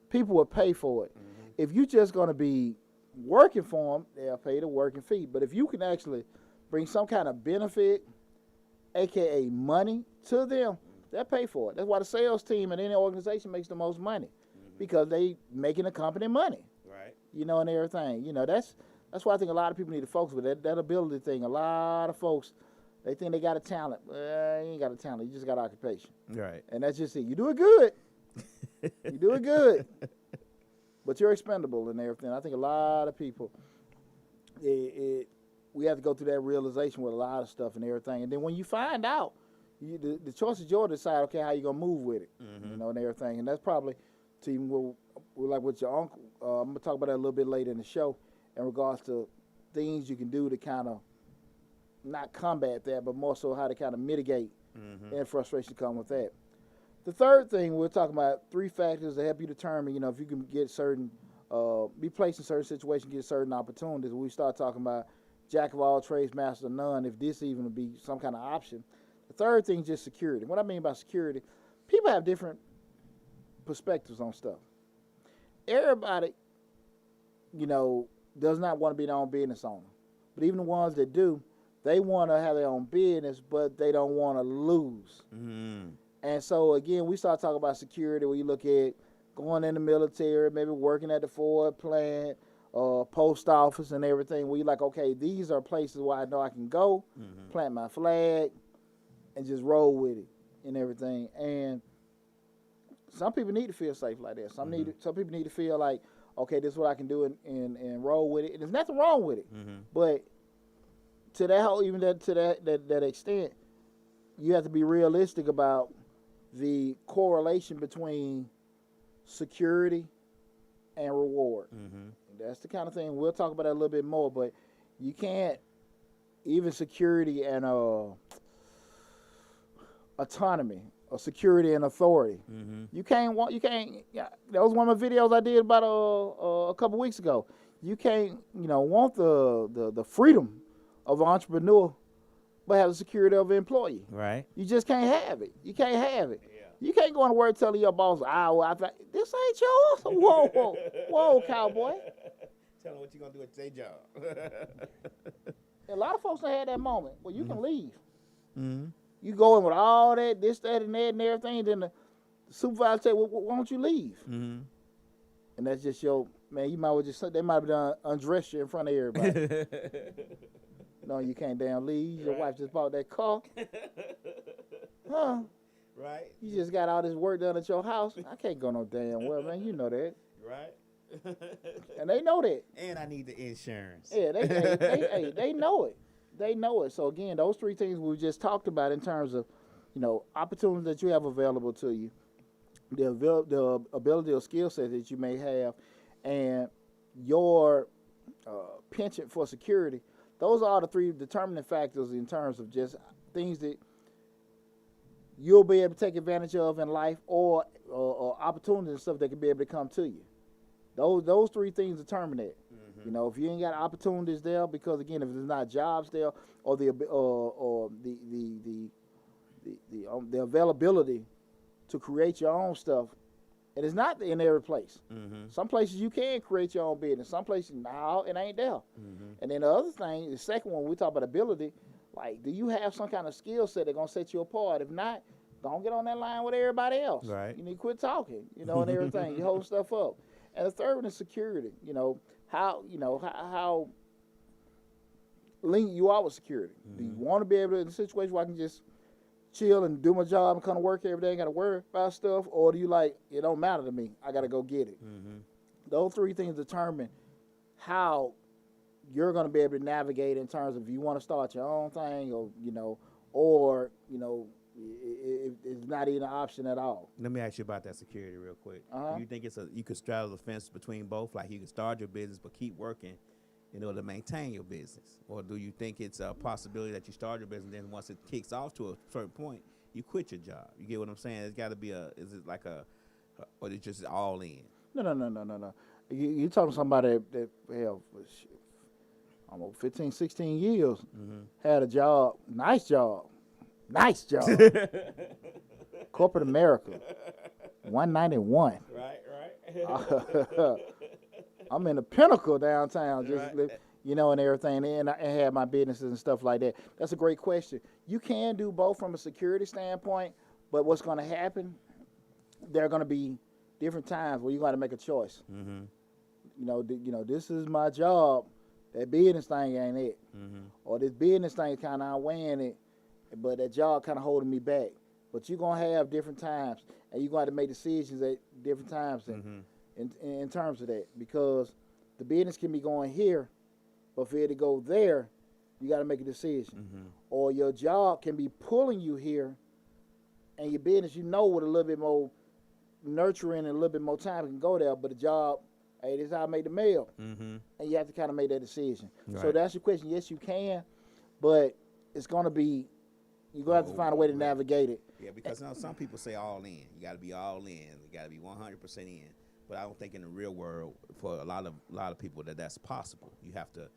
People will pay for it. If you're just going to be working for them, they'll pay the working fee. But if you can actually bring some kind of benefit, aka money, to them, they'll pay for it. That's why the sales team in any organization makes the most money, because they making the company money. Right. You know, and everything. You know, that's why I think a lot of people need to focus with that ability thing. A lot of folks, they think they got a talent. Well, you ain't got a talent. You just got occupation. Right. And that's just it. You do it good. You do it good. But you're expendable and everything. I think a lot of people, we have to go through that realization with a lot of stuff and everything. And then when you find out, the choice is yours to decide, okay, how you going to move with it, you know, and everything. And that's probably, to even like with your uncle, I'm going to talk about that a little bit later in the show in regards to things you can do to kind of not combat that, but more so how to kind of mitigate and frustration come with that. The third thing, we're talking about 3 factors that help you determine, you know, if you can get certain, be placed in certain situations, get certain opportunities. We start talking about jack of all trades, master of none, if this even would be some kind of option. The third thing is just security. What I mean by security, people have different perspectives on stuff. Everybody, you know, does not want to be their own business owner. But even the ones that do, they want to have their own business, but they don't want to lose. And so, again, we start talking about security where you look at going in the military, maybe working at the Ford plant, post office and everything, where you're like, okay, these are places where I know I can go, plant my flag, and just roll with it and everything. And some people need to feel safe like that. Some people need to feel like, okay, this is what I can do and roll with it. And there's nothing wrong with it. But to that whole, even to that extent, you have to be realistic about the correlation between security and reward. That's the kind of thing, we'll talk about that a little bit more, but you can't, even security and autonomy or security and authority. You can't, that was one of my videos I did about a couple weeks ago. You can't, you know, want the freedom of an entrepreneur but have the security of an employee. Right. You just can't have it. You can't have it. Yeah. You can't go to work telling your boss, this ain't yours. Whoa, cowboy. Tell them what you're going to do at their job. A lot of folks don't have that moment where you can leave. You go in with all that, this, that, and that, and everything, then the supervisor say, well, why don't you leave? And that's just your, man, you might well just, they might have done undress you in front of everybody. No, you can't damn leave. Your wife just bought that car. Huh? Right. You just got all this work done at your house. I can't go no damn well, man. You know that. Right. And they know that. And I need the insurance. Yeah, they know it. They know it. So again, those 3 things we just talked about in terms of, you know, opportunities that you have available to you, the ability or skill set that you may have, and your penchant for security. Those are the 3 determining factors in terms of just things that you'll be able to take advantage of in life, or opportunities and stuff that can be able to come to you. Those 3 things determine it. You know, if you ain't got opportunities there, because again, if there's not jobs there or the availability to create your own stuff, and it's not in every place. Some places you can create your own business. Some places, no, it ain't there. And then the other thing, the second one, we talk about ability. Like, do you have some kind of skill set that's gonna set you apart? If not, don't get on that line with everybody else. Right. You need to quit talking, you know, and everything. You hold stuff up. And the third one is security. You know, how lenient you are with security. Do you want to be able to, in a situation where I can just chill and do my job and come to work every day and got to worry about stuff, or do you like, it don't matter to me, I got to go get it? Those three things determine how you're going to be able to navigate in terms of if you want to start your own thing, or it's not even an option at all. Let me ask you about that security real quick. Uh-huh. Do you think you could straddle the fence between both? Like, you can start your business but keep working in order to maintain your business? Or do you think it's a possibility that you start your business, and then once it kicks off to a certain point, you quit your job? You get what I'm saying? It's got to be is it like or it's just all in? No. You talking to somebody that hell, almost 15, 16 years, had a job, nice job. Corporate America, 191. Right. I'm in the Pinnacle downtown, just Right. and everything, and I had my businesses and stuff like that. That's a great question. You can do both from a security standpoint, but what's going to happen? There are going to be different times where you got to make a choice. This is my job. That business thing ain't it, or this business thing kind of outweighing it, but that job kind of holding me back. But you're gonna have different times, and you're going to make decisions at different times in terms of that, because the business can be going here, but for it to go there, you got to make a decision. Or your job can be pulling you here, and your business, with a little bit more nurturing and a little bit more time, can go there. But the job, hey, this is how I made the meal, and you have to kind of make that decision. Right. So that's your question. Yes, you can, but it's going to be, you're going to have to find a way to navigate it. Yeah, because some people say all in. You got to be all in. You got to be 100% in. But I don't think in the real world, for a lot of people, that's possible. You have to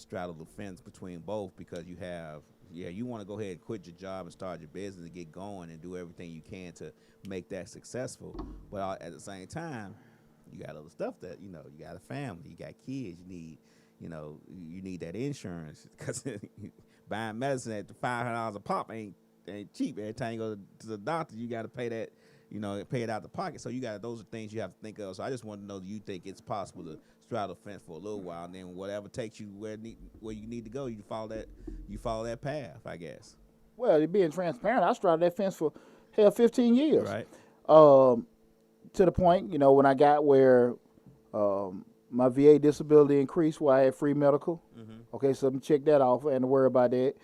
straddle the fence between both, because you want to go ahead and quit your job and start your business and get going and do everything you can to make that successful. But at the same time, you got other stuff that, you got a family, you got kids, you need that insurance, because buying medicine at $500 a pop ain't cheap. Every time you go to the doctor, you got to pay that, pay it out the pocket. So those are things you have to think of. So I just want to know, do you think it's possible to straddle the fence for a little while, and then whatever takes you where you need to go, you follow that path, I guess? Well, being transparent, I straddled that fence for 15 years. Right. To the point, when I got where my VA disability increased, where I had free medical. Okay, so let me check that off. I had to worry about that.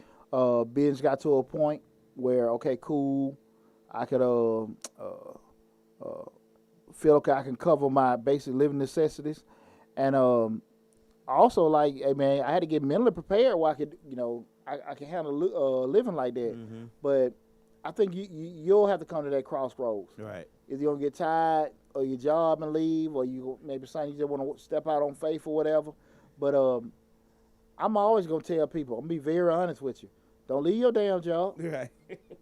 Business got to a point where, okay, cool, I could feel okay, I can cover my basic living necessities. And also, like, hey, man, I had to get mentally prepared where I could, I can handle living like that. But I think you'll have to come to that crossroads. Right. Either you're going to get tired of your job and leave, or maybe something you just want to step out on faith or whatever. But I'm always going to tell people, I'm going to be very honest with you. Don't leave your damn job. Right.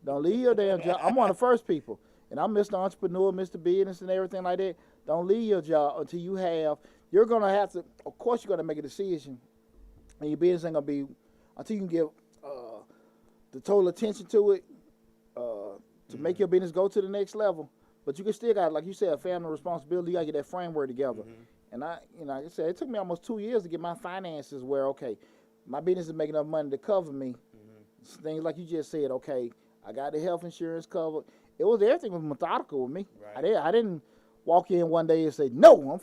Don't leave your damn job. I'm one of the first people. And I'm Mr. Entrepreneur, Mr. Business, and everything like that. Don't leave your job until you're going to have to, of course, you're going to make a decision. And your business ain't going to be, until you can give the total attention to it, to make your business go to the next level. But you can still got, like you said, a family responsibility. You got to get that framework together. And like I said, it took me almost 2 years to get my finances where, okay, my business is making enough money to cover me. Things like you just said, okay, I got the health insurance covered. Everything was methodical with me. Right. I didn't walk in one day and say, no, no,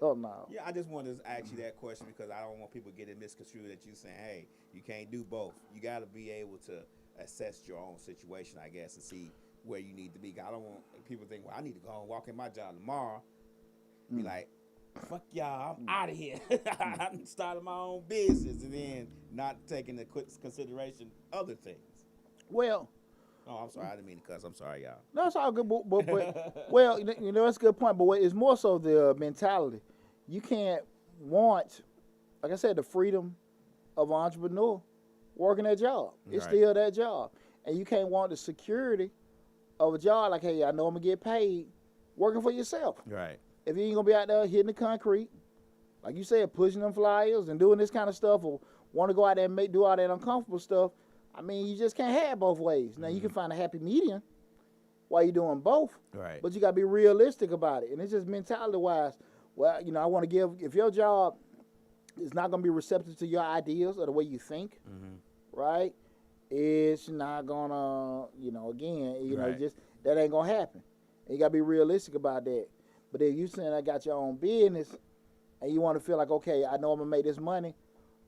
hell no. Yeah, I just wanted to ask you that question, because I don't want people to get it misconstrued that you saying, hey, you can't do both. You got to be able to assess your own situation, I guess, and see where you need to be. I don't want people to think, well, I need to go and walk in my job tomorrow. Be like, fuck y'all, I'm out of here. I'm starting my own business, and then not taking into consideration other things. Well, oh, I'm sorry, I didn't mean to cuss. I'm sorry, y'all. No, it's all good. But well, that's a good point. But it's more so the mentality. You can't want, like I said, the freedom of an entrepreneur working that job. It's Right. still that job. And you can't want the security of a job like, hey, I know I'm going to get paid working for yourself. Right. If you ain't going to be out there hitting the concrete, like you said, pushing them flyers and doing this kind of stuff, or want to go out there and do all that uncomfortable stuff, I mean, you just can't have both ways. Now, you can find a happy medium while you're doing both, Right. but you got to be realistic about it. And it's just mentality-wise. Well, I want to give, if your job is not going to be receptive to your ideas or the way you think, right, it's not going to, again, Right. just that ain't going to happen. And you got to be realistic about that. But if you saying I got your own business and you want to feel like, okay, I know I'm going to make this money,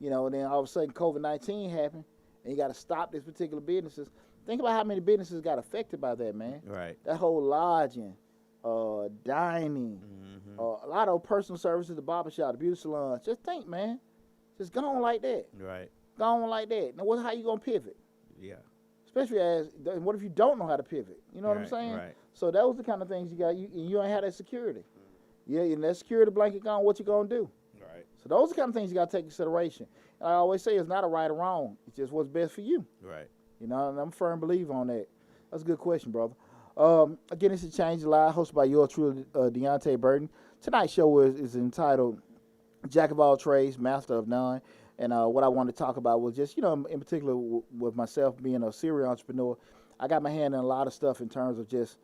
and then all of a sudden COVID-19 happened and you got to stop these particular businesses. Think about how many businesses got affected by that, man. Right. That whole lodging, dining, a lot of personal services, the barbershop, the beauty salon. Just think, man. Just go on like that. Right. Go on like that. Now, how you going to pivot? Yeah. Especially what if you don't know how to pivot? You know what I'm Right, saying? right. So those are the kind of things you got. You ain't have that security. Yeah, and that security blanket gone, what you going to do? Right. So those are the kind of things you got to take into consideration. And I always say it's not a right or wrong. It's just what's best for you. Right. And I'm a firm believer on that. That's a good question, brother. Again, this is Change the Live, hosted by yours truly, Deonte Burden. Tonight's show is entitled Jack of All Trades, Master of None. And what I wanted to talk about was just, in particular with myself being a serial entrepreneur, I got my hand in a lot of stuff in terms of just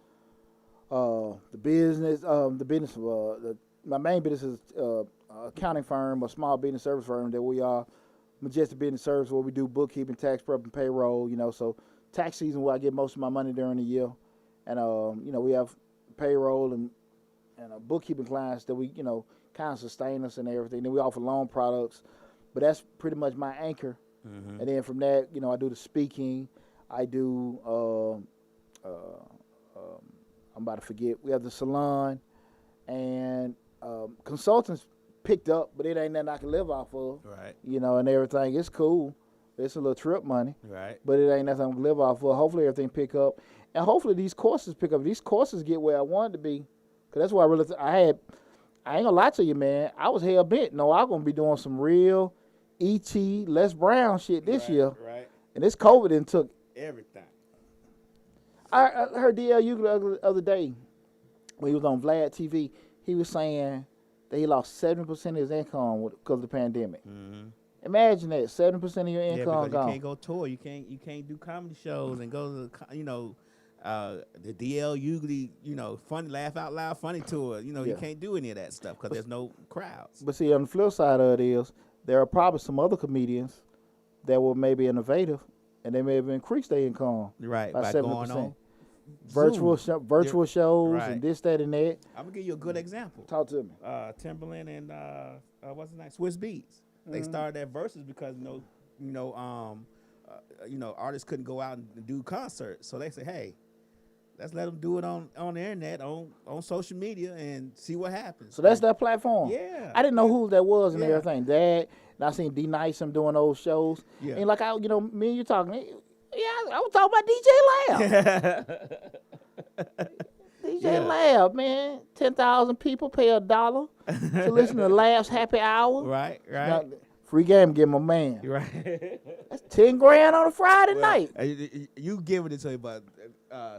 the business. My main business is accounting firm, a small business service firm that we are. Majestic Business Service, where we do bookkeeping, tax prep, and payroll. So tax season where I get most of my money during the year, and we have payroll and bookkeeping clients that we kind of sustain us and everything. Then we offer loan products, but that's pretty much my anchor. And then from that, I do the speaking. I do. I'm about to forget. We have the salon, and consultants picked up, but it ain't nothing I can live off of. Right. And everything. It's cool. It's a little trip money. Right. But it ain't nothing I can live off of. Hopefully everything pick up. And hopefully these courses pick up. These courses get where I wanted to be. Because that's why I ain't going to lie to you, man. I was hell bent. No, I'm going to be doing some real E.T., Les Brown shit this year. Right. And this COVID and took Everything. I heard D.L. Hughley the other day when he was on Vlad TV. He was saying that he lost 70% of his income because of the pandemic. Imagine that, 70% of your income because gone. you can't go tour. You can't do comedy shows and go to the DL Hughley funny laugh out loud funny tour. You can't do any of that stuff because there's no crowds. But see, on the flip side of it is there are probably some other comedians that were maybe innovative and they may have increased their income Right, by by 70%. going on Virtual shows Right. and this, that, and that. I'm gonna give you a good example. Talk to me. Timberland and what's his name? Swiss Beats. They started their verses because artists couldn't go out and do concerts, so they said, hey, let's let them do it on the internet, on social media, and see what happens. So that's their platform. Yeah. I didn't know who that was and Yeah. everything. That, and I seen D Nice him doing those shows. Yeah. And like me and you talking. Yeah, I was talking about DJ Lab. DJ Lab, man. 10,000 people pay $1 to listen to Lab's Happy Hour. Right. Now, free game, give my man. Right. That's 10 grand on a Friday night. You giving it to me, but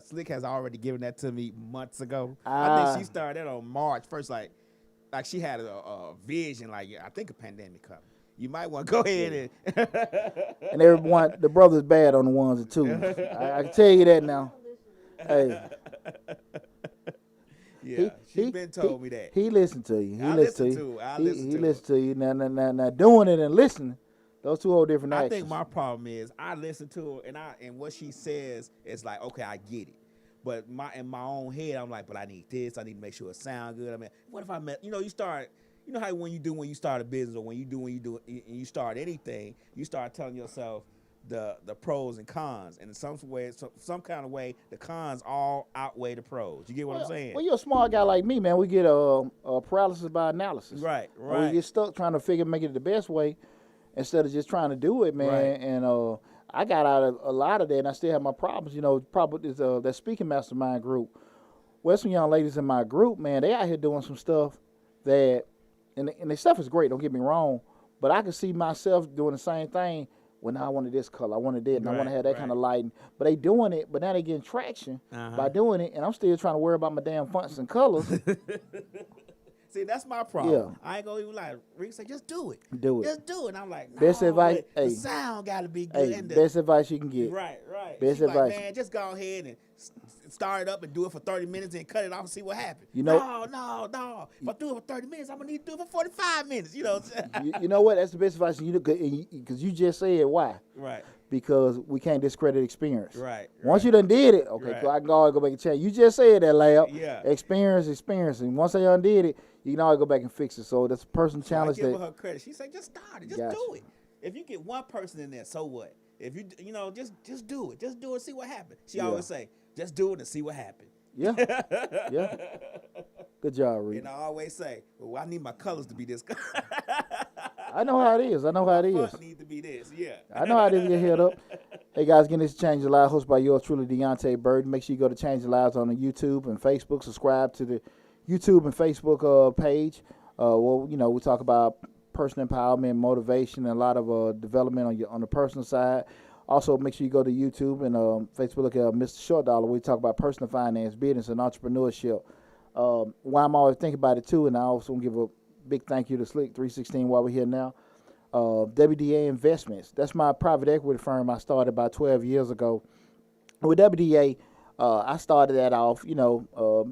Slick has already given that to me months ago. I think she started that on March 1st. Like she had a vision, like I think a pandemic coming. You might want to go ahead And everyone, the brother's bad on the ones and twos. I can tell you that now. Hey. Yeah, she's been told me that. He listened to you. I listen to her. He listened to you. Now, doing it and listening, those two whole different I actions. think my problem is I listen to her and what she says is like, okay, I get it. But in my own head, I'm like, but I need this. I need to make sure it sounds good. I mean, what if I met? You start. You know how when you start a business or when you start anything, you start telling yourself the pros and cons, and in some kind of way, the cons all outweigh the pros. You get what I'm saying? Well, you're a smart guy like me, man. We get a paralysis by analysis. Right. We get stuck trying to make it the best way instead of just trying to do it, man. Right. And I got out of a lot of that, and I still have my problems. Probably is that speaking mastermind group. Well, some young ladies in my group, man, they out here doing some stuff that and the stuff is great. Don't get me wrong, but I can see myself doing the same thing. Well, now I wanted this color, I wanted that, and I want to have that kind of lighting. But they doing it, but now they getting traction by doing it, and I'm still trying to worry about my damn fonts and colors. See, that's my problem. Yeah. I ain't gonna even lie. Rick say, just do it. Do it. Just do it. And I'm like, no, Best advice. the sound gotta be good. Hey, and best advice you can get. Right. Best She's advice. like, man, just go ahead and start it up and do it for 30 minutes and cut it off and see what happens. You know, no. If I do it for 30 minutes, I'm gonna need to do it for 45 minutes. You know. you know what? That's the best advice you do, because you just said why. Right. Because we can't discredit experience. Right. Once you done did it, okay, Right. so I can always go back and change. You just said that, Lab. Yeah. Experience. And once they undid it, you can always go back and fix it. So that's a personal challenge. I give that her credit. She said, just start it. Just Gotcha. do it. If you get one person in there, so what? If you just do it. Just do it and see what happens. She always say, just do it and see what happens. Yeah. Yeah. Good job, Reed. And I always say, well, I need my colors to be this color. I know how it is. Font need to be this, yeah. I know how it is to get hit up. Hey, guys, getting this Change Your Lives, hosted by yours truly, Deonte Burden. Make sure you go to Change Your Lives on the YouTube and Facebook. Subscribe to the YouTube and Facebook page. Well, we talk about personal empowerment, motivation, and a lot of development on the personal side. Also, make sure you go to YouTube and Facebook. Look at Mr. Short Dollar. We talk about personal finance, business, and entrepreneurship. Why I'm always thinking about it too, and I also want to give a big thank you to Slick 316 while we're here now. WDA Investments. That's my private equity firm I started about 12 years ago. With WDA, I started that off,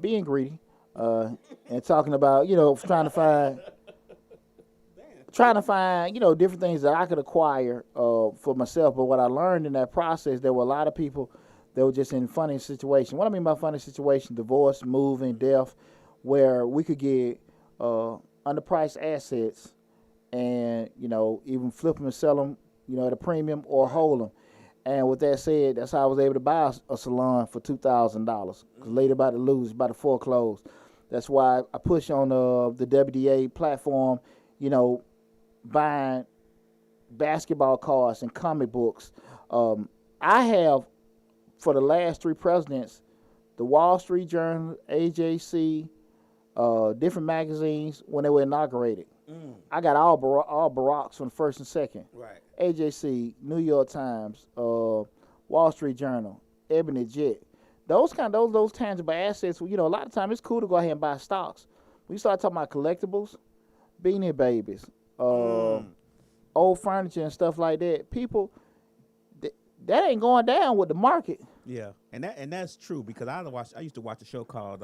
being greedy and talking about, trying to find, different things that I could acquire for myself. But what I learned in that process, there were a lot of people that were just in funny situations. What I mean by funny situation, divorce, moving, death, where we could get underpriced assets and, even flip them and sell them, at a premium or hold them. And with that said, that's how I was able to buy a salon for $2,000. Because later about to lose, about to foreclose. That's why I push on the WDA platform, buying basketball cards and comic books. I have, for the last 3 presidents, the Wall Street Journal, AJC, different magazines when they were inaugurated. I got all Baracks from the first and second. Right. AJC, New York Times, Wall Street Journal, Ebony Jet. Those tangible assets. A lot of times it's cool to go ahead and buy stocks. When you start talking about collectibles, Beanie Babies, old furniture and stuff like that, people, that ain't going down with the market. Yeah, and that's true because I used to watch a show called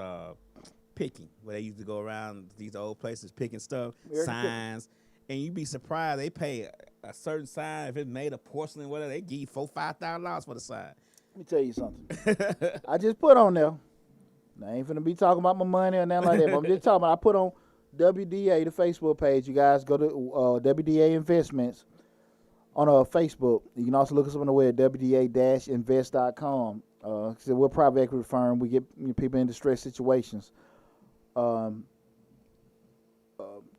Picking, where they used to go around these old places picking stuff, signs, and you'd be surprised they pay a certain sign if it's made of porcelain, whatever. They give you $4,000-$5,000 for the sign. Let me tell you something. I just put on there. I ain't finna be talking about my money or nothing like that. But I'm just talking about I put on WDA, the Facebook page. You guys go to WDA Investments on Facebook. You can also look us up on the web, WDA-invest.com. So we're a private equity firm. We get people in distressed situations.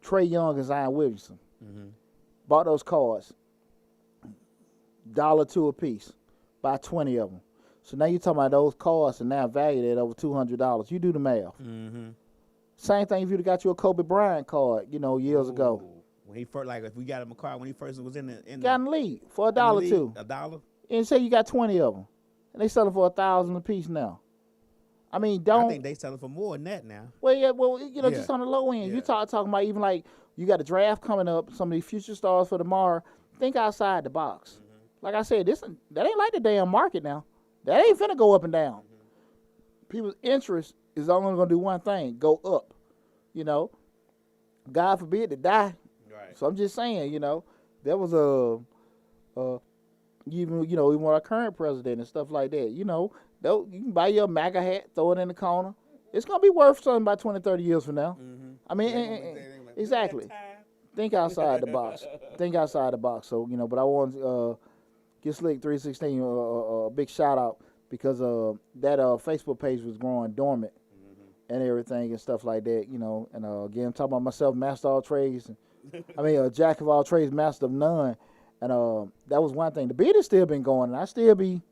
Trey Young and Zion Williamson bought those cards, $1.02 a piece, buy 20 of them. So now you're talking about those cards are now valued at over $200. You do the math. Same thing if you'd have got you a Kobe Bryant card, years ago. When he first, like if we got him a card when he first was in the got in the league for $1.02. $1? And say you got 20 of them, and they selling for $1,000 a piece now. I mean, I think they selling for more than that now. Well, yeah, just on the low end. You talking about even like you got a draft coming up, some of these future stars for tomorrow. Think outside the box. Like I said, that ain't like the damn market now. That ain't finna go up and down. People's interest is only gonna do one thing: go up. God forbid to die. Right. So I'm just saying, there was even our current president and stuff like that. You can buy your MAGA hat, throw it in the corner. It's going to be worth something by 20, 30 years from now. I mean, exactly. Think outside the box. So, but I want to give Slick 316 a big shout out because that Facebook page was growing dormant and everything and stuff like that, And again, I'm talking about myself, master of all trades. Jack of all trades, master of none. And that was one thing. The bid has still been going, and I still be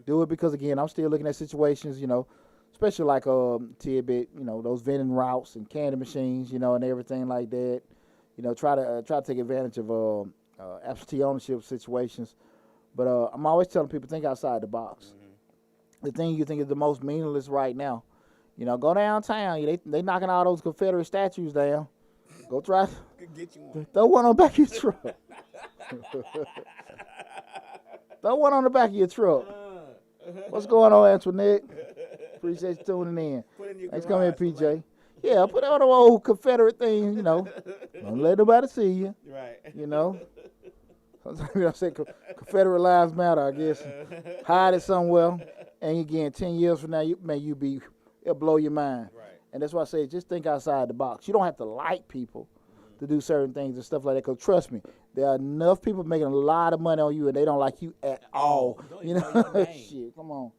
do it because, again, I'm still looking at situations, especially like Tidbit, those vending routes and candy machines, and everything like that. try to take advantage of absentee ownership situations. But I'm always telling people, think outside the box. The thing you think is the most meaningless right now, go downtown. They knocking all those Confederate statues down. Go try. Get you one. Throw one on the back of your truck. Throw one on the back of your truck. What's going on, Antoinette? Appreciate you tuning in. Thanks for coming in, PJ. Yeah, put on the old Confederate thing, Don't let nobody see you. Right. Sometimes say Confederate lives matter, I guess. Hide it somewhere, and again, 10 years from now, it'll blow your mind. Right. And that's why I say, just think outside the box. You don't have to like people to do certain things and stuff like that. Because trust me, there are enough people making a lot of money on you, and they don't like you at all. Don't even know your name. Shit, come on.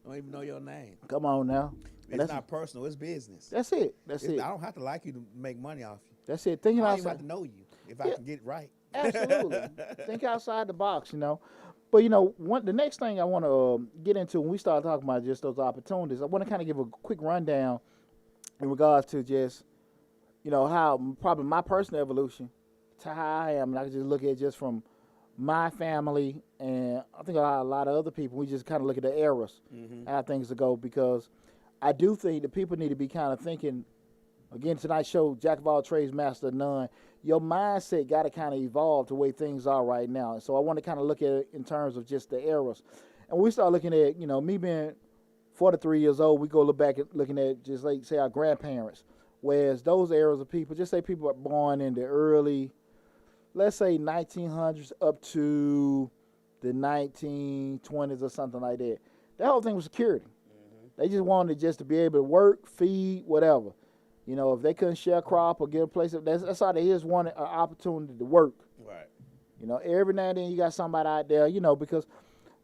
Don't even know your name. Come on now. It's not personal. It's business. That's it. I don't have to like you to make money off you. That's it. Thinking I don't outside. even have to know you if I can get it right. Absolutely. Think outside the box, But, the next thing I want to get into when we start talking about just those opportunities, I want to kind of give a quick rundown in regards to just, how probably my personal evolution to how I am. And I can just look at it just from my family, and I think a lot of other people, we just kind of look at the eras, how things go, because I do think that people need to be kind of thinking, again, tonight's show, Jack of all trades, master of none. Your mindset got to kind of evolve the way things are right now. And so I want to kind of look at it in terms of just the eras. And we start looking at, me being 43 years old, we go look back at looking at just like, say, our grandparents. Whereas those eras of people, just say people are born in the early, let's say 1900s up to the 1920s or something like that. That whole thing was security. They just wanted just to be able to work, feed, whatever. If they couldn't share a crop or get a place, that's how they just wanted an opportunity to work. Right. Every now and then you got somebody out there, because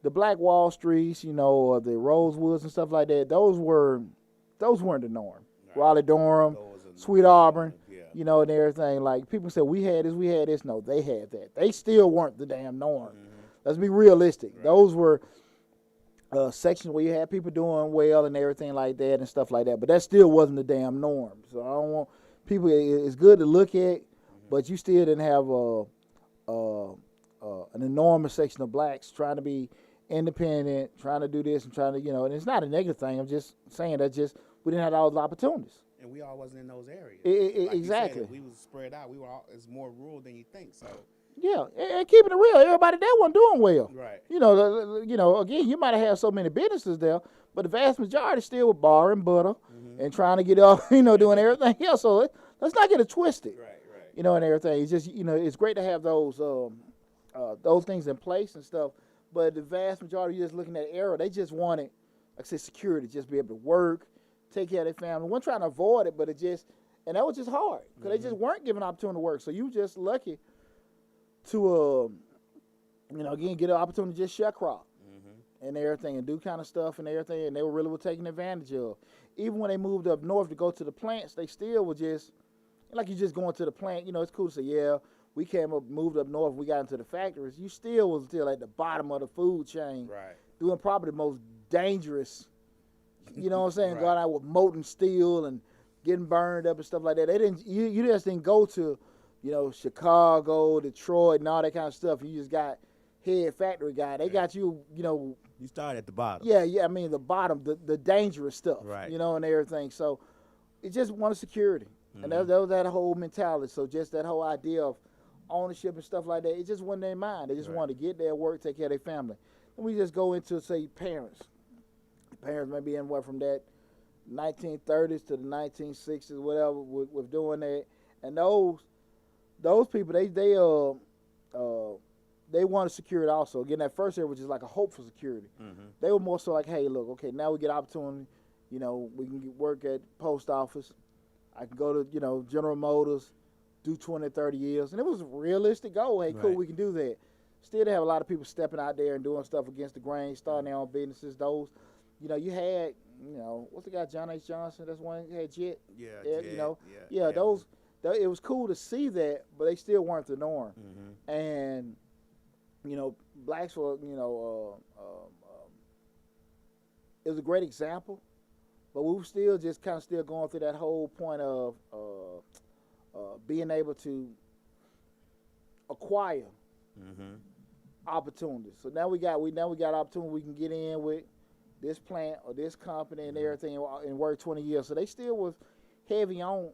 the Black Wall Streets, or the Rosewoods and stuff like that, those weren't the norm. Right. Raleigh-Durham, Sweet Auburn, and everything. Like, people say, we had this. No, they had that. They still weren't the damn norm. Let's be realistic. Right. Those were sections where you had people doing well and everything like that and stuff like that. But that still wasn't the damn norm. So I don't want people, it's good to look at, but you still didn't have an enormous section of blacks trying to be independent, trying to do this and trying to, and it's not a negative thing. I'm just saying that we didn't have all the opportunities. And we all wasn't in those areas. Like exactly. You said, we was spread out. It's more rural than you think, so. Yeah, and keeping it real, everybody there wasn't doing well. Right. Again, you might have had so many businesses there, but the vast majority still were bar and butter and trying to get off, doing everything else. So let's not get it twisted. Right. And everything. It's just, it's great to have those things in place and stuff. But the vast majority, you're just looking at the era, they just wanted, like I said, security, just be able to work, take care of their family. We're trying to avoid it, but and that was just hard because they just weren't given opportunity to work. So you just lucky to, again, get an opportunity to just share crop and everything and do kind of stuff and everything, and they were taking advantage of. Even when they moved up north to go to the plants, they still were just, like you just going to the plant, it's cool to say, yeah, we moved up north, we got into the factories. You still was at the bottom of the food chain, right, doing probably the most dangerous, you know what I'm saying, right, going out with molten steel and getting burned up and stuff like that. You just didn't go to, Chicago, Detroit, and all that kind of stuff. You just got head factory guy. They got you, You start at the bottom. Yeah. I mean, the bottom, the dangerous stuff, right, and everything. So it just wanted security, and that was that whole mentality. So just that whole idea of ownership and stuff like that, it just wasn't in their mind. They just wanted to get their work, take care of their family. Then we just go into, say, parents. Parents may be anywhere from that 1930s to the 1960s, whatever, with doing that. And those people, they wanted security also. Again, that first era was just like a hope for security. They were more so like, hey, look, okay, now we get opportunity. We can work at post office. I can go to, General Motors, do 20, 30 years. And it was a realistic goal. Hey, cool, we can do that. Still, they have a lot of people stepping out there and doing stuff against the grain, starting their own businesses. Those, you had, what's the guy, John H. Johnson? That's one who had Jet. Yeah, those. It was cool to see that, but they still weren't the norm. And, blacks were, it was a great example, but we were still going through that whole point of being able to acquire opportunities. So now we got opportunity we can get in with this plant or this company and everything and work 20 years. So they still was heavy on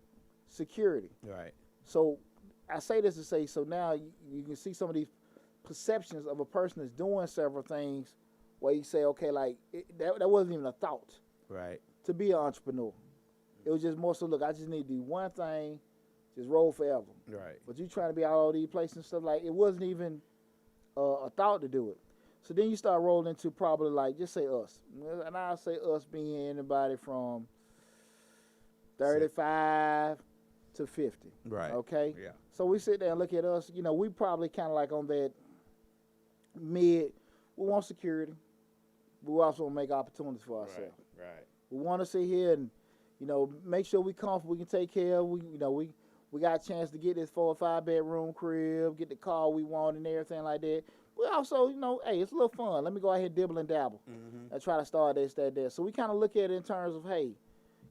security. Right. So I say this to say, so now you can see some of these perceptions of a person that's doing several things where you say, okay, like that wasn't even a thought. Right. To be an entrepreneur. It was just more so, look, I just need to do one thing, just roll forever. Right. But you trying to be all these places and stuff, like, it wasn't even a thought to do it. So then you start rolling into probably, like, just say us. And I'll say us being anybody from 35 to 50. Right. Okay? Yeah. So we sit there and look at us. You know, we probably kind of like on that mid, we want security, but we also want to make opportunities for ourselves. Right. We want to sit here and, you know, make sure we comfortable, we can take care of. We got a chance to get this 4 or 5 bedroom crib, get the car we want and everything like that. We also, you know, hey, it's a little fun. Let me go out here dibble and dabble and try to start this, that. So we kind of look at it in terms of, hey,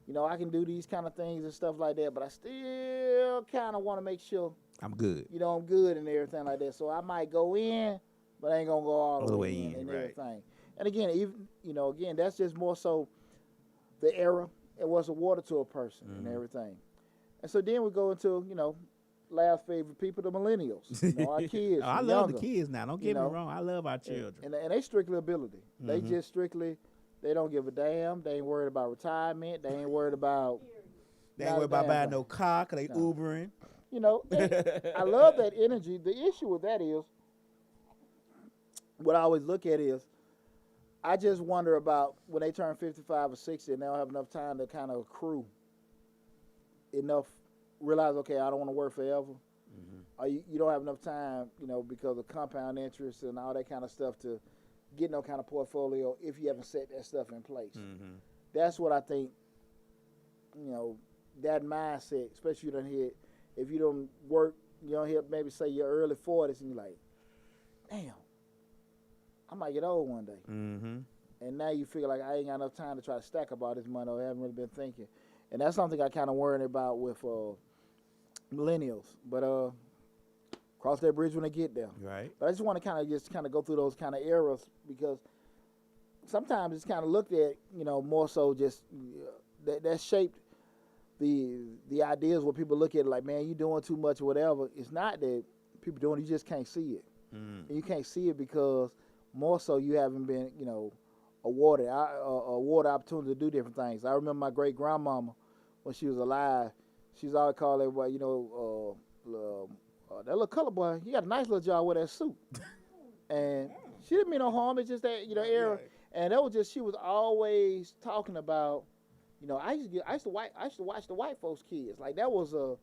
you know, I can do these kind of things and stuff like that, but I still kind of want to make sure I'm good. You know, I'm good and everything like that. So I might go in, but I ain't gonna go all the way in and everything. And again, even again, that's just more so the era. It was a water to a person and everything. And so then we go into, last favorite people, the millennials. Our kids. I love the kids now. Don't get me wrong. I love our children. And they strictly ability. They just strictly, they don't give a damn. They ain't worried about retirement. They ain't worried about. They ain't worried about buying no car because they Ubering. I love that energy. The issue with that is, what I always look at is, I just wonder about when they turn 55 or 60 and they don't have enough time to kind of accrue enough, realize, okay, I don't want to work forever. Or you don't have enough time, because of compound interest and all that kind of stuff to get no kind of portfolio if you haven't set that stuff in place. That's what I think, that mindset, especially if you don't work, you don't hit maybe say your early 40s and you're like, damn, I might get old one day. And now you feel like I ain't got enough time to try to stack up all this money, or I haven't really been thinking. And that's something I kind of worry about with millennials. But cross that bridge when they get there. Right. But I just want to kind of go through those kind of eras, because sometimes it's kind of looked at, more so just that shaped the ideas where people look at it like, man, you doing too much or whatever. It's not that people doing it, you just can't see it. And you can't see it because more so you haven't been, awarded opportunity to do different things. I remember my great grandmama when she was alive. She's always called everybody, that little color boy, he got a nice little job with that suit. And she didn't mean no harm. It's just that, era. And that was just, she was always talking about, I used to watch the white folks' kids. Like, that was a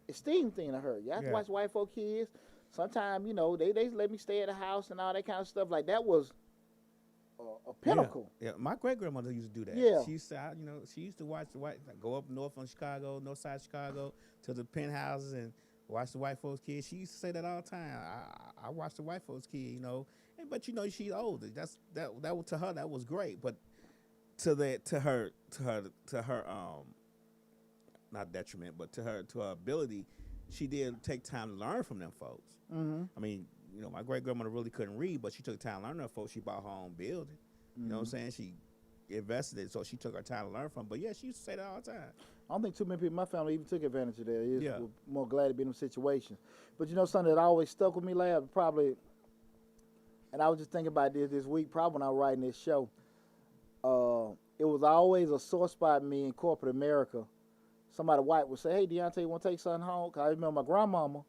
esteemed thing to her. You have to watch white folk kids. Sometimes, they let me stay at the house and all that kind of stuff. Like, that was a pinnacle. Yeah, my great grandmother used to do that. Yeah. She used to, she used to watch the go up north on Chicago, north side of Chicago, to the penthouses and watch the white folks' kids. She used to say that all the time. I watched the white folks' kids, but she's older. That was, to her, that was great. But to her not detriment, but to her ability, she did take time to learn from them folks. I mean, my great grandmother really couldn't read, but she took time to learn from them folks. She bought her own building. You know what I'm saying? She invested it, so she took her time to learn from. But yeah, she used to say that all the time. I don't think too many people in my family even took advantage of that. They were more glad to be in them situations. But something that always stuck with me, Lab, probably, and I was just thinking about this week, probably when I was writing this show. It was always a sore spot in me in corporate America. Somebody white would say, hey, Deonte, you want to take something home? Because I remember my grandmama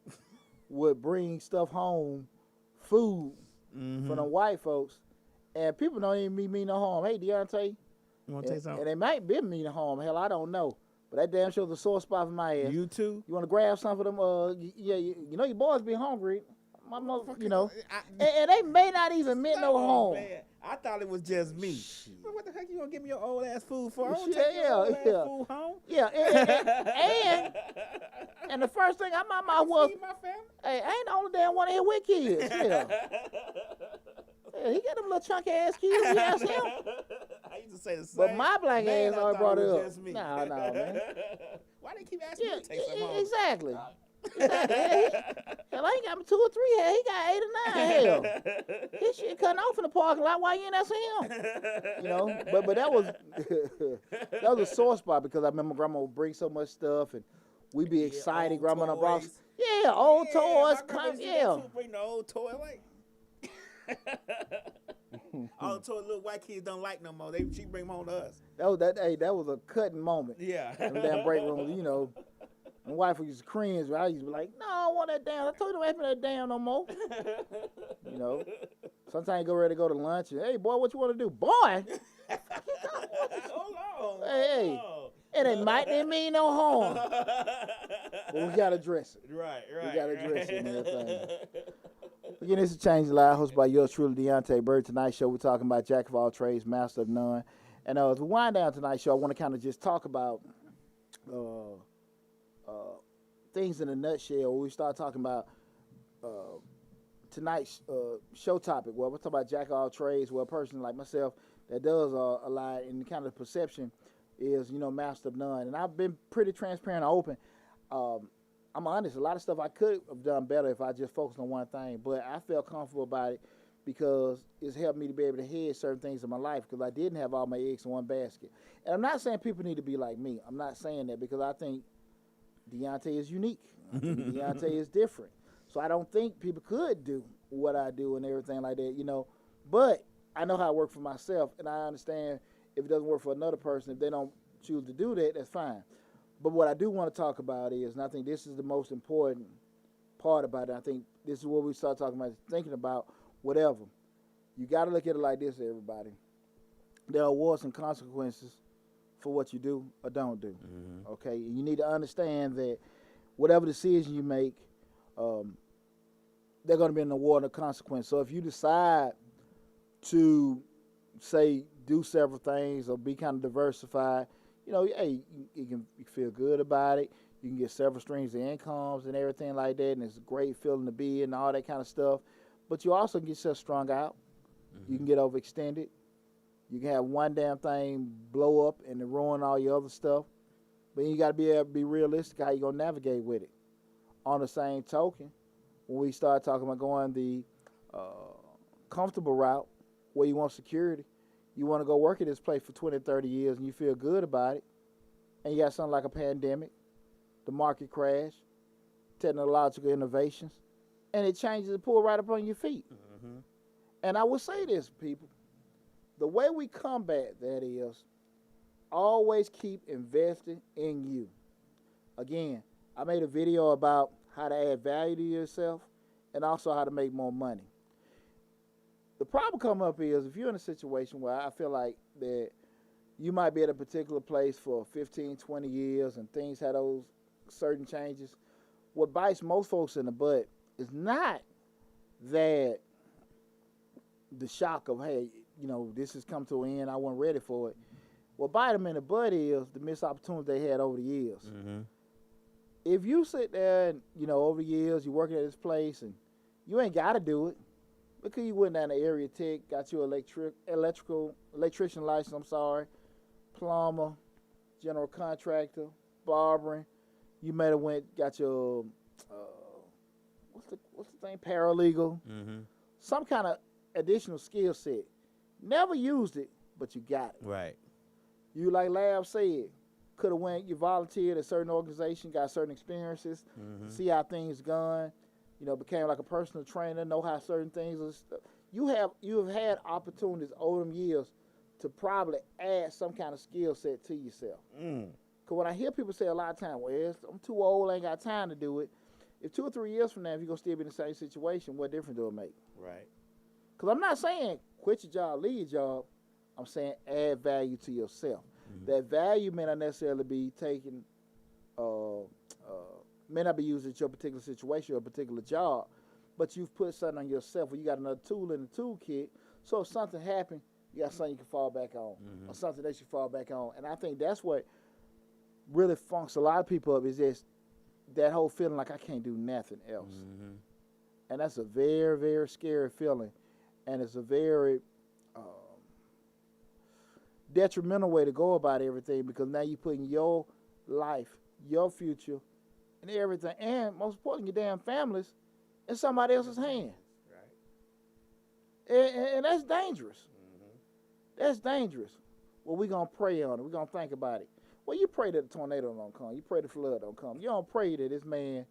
would bring stuff home, food, for them white folks. And people don't even mean no harm. Hey, Deonte. You want to take something? And they might be mean no harm. Hell, I don't know. But that damn sure was a sore spot for my ass. You too? You want to grab some of them? Your boys be hungry. My motherfucker, and they may not even meant no harm. Man. I thought it was just me. What the heck you gonna give me your old ass food for? I don't Yeah, take your old ass food home. Yeah, and the first thing out my mouth was, my family. hey, I ain't the only damn one here with kids. Yeah. Yeah, he got them little chunky ass kids. You ask him. I used to say the same. But my black ass always brought it up. Just me. No, man. Why they keep asking me to take some home? Exactly. Hell, I ain't got 2 or 3. Hell, he got 8 or 9. Hell, his shit cutting off in the parking lot. Why you ain't that him? You know, but that was that was a sore spot because I remember grandma would bring so much stuff and we'd be excited. Grandma and brought old toys. Bring the old toy like. All the toy little white kids don't like no more. She bring them on to us. That was a cutting moment. Yeah. In the damn break room, you know. My wife used to cringe, but I used to be like, no, I don't want that damn. I told you don't have that damn no more. You know. Sometimes you go ready to go to lunch and, hey, boy, what you want to do? Boy! Hold on. Hey, it ain't might didn't mean no harm. But we got to address it. Right. We got to address it and everything. Again, this is Change the Life, hosted by yours truly, Deonte Burden. Tonight's show, we're talking about Jack of all trades, master of none. And as we wind down tonight's show, I want to kind of just talk about things in a nutshell. We start talking about tonight's show topic. Well, we're talking about Jack of all trades. Well, a person like myself that does a lot, and kind of perception is, you know, master of none. And I've been pretty transparent and open. I'm honest, a lot of stuff I could have done better if I just focused on one thing, but I felt comfortable about it because it's helped me to be able to hedge certain things in my life because I didn't have all my eggs in one basket. And I'm not saying people need to be like me. I'm not saying that because I think Deonte is unique. I think Deonte is different. So I don't think people could do what I do and everything like that, you know. But I know how it works for myself, and I understand if it doesn't work for another person, if they don't choose to do that, that's fine. But what I do want to talk about is, and I think this is the most important part about it, I think this is what we start talking about, thinking about whatever. You got to look at it like this, everybody. There are rewards and consequences for what you do or don't do, okay? And you need to understand that whatever decision you make, they're going to be an award and a consequence. So if you decide to, say, do several things or be kind of diversified, you know, hey, you can feel good about it. You can get several streams of incomes and everything like that, and it's a great feeling to be and all that kind of stuff. But you also can get yourself strung out. You can get overextended. You can have one damn thing blow up and ruin all your other stuff. But you got to be able to be realistic how you're going to navigate with it. On the same token, when we start talking about going the comfortable route where you want security, you want to go work at this place for 20, 30 years and you feel good about it, and you got something like a pandemic, the market crash, technological innovations, and it changes the pull right up on your feet. And I will say this, people. The way we combat that is always keep investing in you. Again, I made a video about how to add value to yourself and also how to make more money. The problem come up is if you're in a situation where I feel like that you might be at a particular place for 15, 20 years and things had those certain changes, what bites most folks in the butt is not that the shock of, hey, you know, this has come to an end, I wasn't ready for it. What bite them in the butt is the missed opportunities they had over the years. If you sit there and, you know, over the years, you're working at this place and you ain't got to do it, because you went down to area tech, got your electrician license, plumber, general contractor, barbering. You may have got your, what's the thing, paralegal. Some kind of additional skill set. Never used it, but you got it. Right. You, like Lab said, could have you volunteered at a certain organization, got certain experiences, see how things gone. You know, became like a personal trainer, know how certain things are. You have had opportunities over them years to probably add some kind of skill set to yourself. Because when I hear people say a lot of times, well, I'm too old, I ain't got time to do it. If 2 or 3 years from now, if you're going to still be in the same situation, what difference do it make? Right. Because I'm not saying quit your job, leave your job. I'm saying add value to yourself. That value may not necessarily be taken, may not be used at your particular situation or a particular job, but you've put something on yourself where you got another tool in the toolkit. So if something happened, you got something you can fall back on, or something that you fall back on. And I think that's what really funks a lot of people up, is just that whole feeling like I can't do nothing else. And that's a very, very scary feeling. And it's a very detrimental way to go about everything, because now you're putting your life, your future, and everything, and most importantly, your damn families in somebody else's hand. Right. And that's dangerous. Mm-hmm. That's dangerous. Well, we're going to pray on it. We're going to think about it. Well, you pray that the tornado don't come. You pray the flood don't come. You don't pray that this man,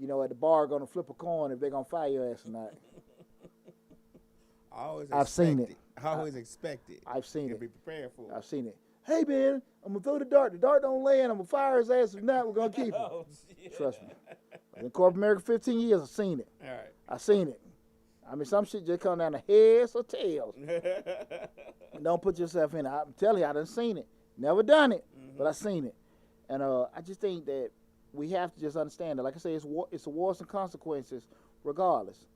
at the bar going to flip a coin if they're going to fire your ass or not. I've seen it. I always expect it. I've seen And it. be prepared for it. I've seen it. Hey, man, I'm going to throw the dart. The dart don't land. I'm going to fire his ass. If not, we're going to keep him. Oh, shit. Trust me. In corporate America 15 years, I've seen it. All right. I've seen it. I mean, some shit just come down to heads or tails. Don't put yourself in it. I'm telling you, I done seen it. Never done it, but I seen it. And I just think that we have to just understand that. Like I say, it's awards and consequences regardless.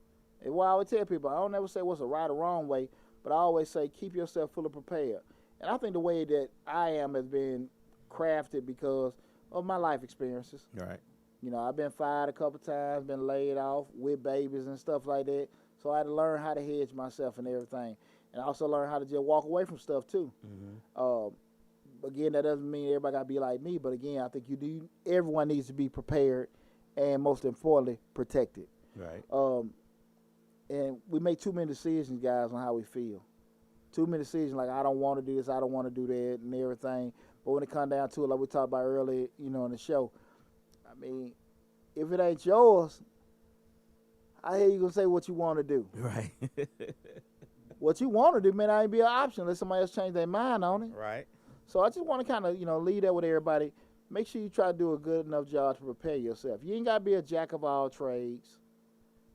And what I always tell people, I don't ever say what's a right or wrong way, but I always say keep yourself fully prepared. And I think the way that I am has been crafted because of my life experiences. Right. I've been fired a couple times, been laid off with babies and stuff like that. So I had to learn how to hedge myself and everything. And I also learned how to just walk away from stuff too. Mm-hmm. Again, that doesn't mean everybody got to be like me, but again, I think everyone needs to be prepared and most importantly, protected. Right. And we make too many decisions, guys, on how we feel. Too many decisions like, I don't want to do this, I don't want to do that, and everything. But when it comes down to it, like we talked about earlier, in the show, I mean, if it ain't yours, I hear you going to say what you want to do. Right. What you want to do may not even be an option unless somebody else change their mind on it. Right. So I just want to kind of, leave that with everybody. Make sure you try to do a good enough job to prepare yourself. You ain't got to be a jack of all trades.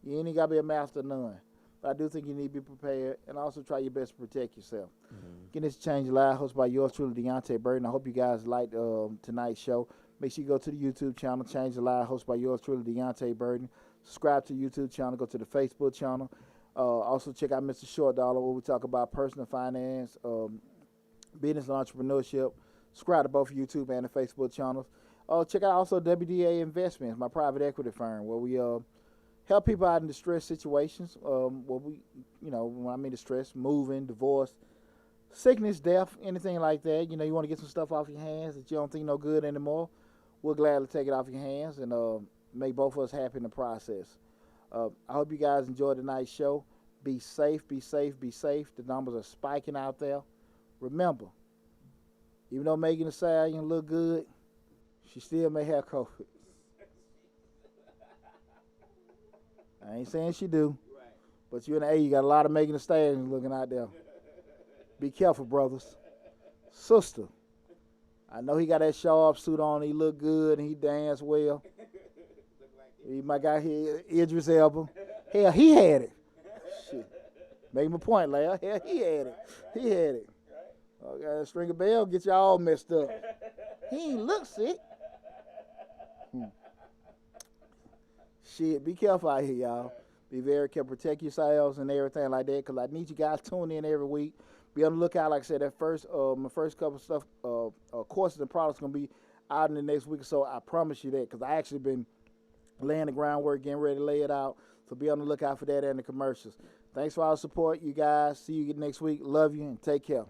You ain't got to be a master of none. But I do think you need to be prepared and also try your best to protect yourself. Again, this is Change Your Life, hosted by yours truly, Deonte Burden. I hope you guys liked tonight's show. Make sure you go to the YouTube channel, Change Your Life, hosted by yours truly, Deonte Burden. Subscribe to the YouTube channel. Go to the Facebook channel. Also check out Mr. Short Dollar, where we talk about personal finance, business and entrepreneurship. Subscribe to both YouTube and the Facebook channels. Check out also WDA Investments, my private equity firm, where we help people out in distress situations. Where we, when I mean distress, moving, divorce, sickness, death, anything like that. You want to get some stuff off your hands that you don't think no good anymore. We'll gladly take it off your hands and make both of us happy in the process. I hope you guys enjoyed tonight's show. Be safe, be safe, be safe. The numbers are spiking out there. Remember, even though Megan Thee Stallion look good, she still may have COVID. I ain't saying she do, but you in the A, you got a lot of Megan Thee Stallions looking out there. Be careful, brothers. Sister, I know he got that show-off suit on. He look good and he dance well. He might got here, Idris Elba. Hell, he had it. Shit. Make my point, Larry. Hell, he had it. He had it. Okay, string a bell, get you all messed up. He ain't look sick. Shit, be careful out here, y'all. Be very careful. Protect yourselves and everything like that, because I need you guys tuning in every week. Be on the lookout, like I said, my first couple of stuff, courses and products going to be out in the next week or so. I promise you that, because I actually been laying the groundwork, getting ready to lay it out. So be on the lookout for that and the commercials. Thanks for all the support, you guys. See you next week. Love you and take care.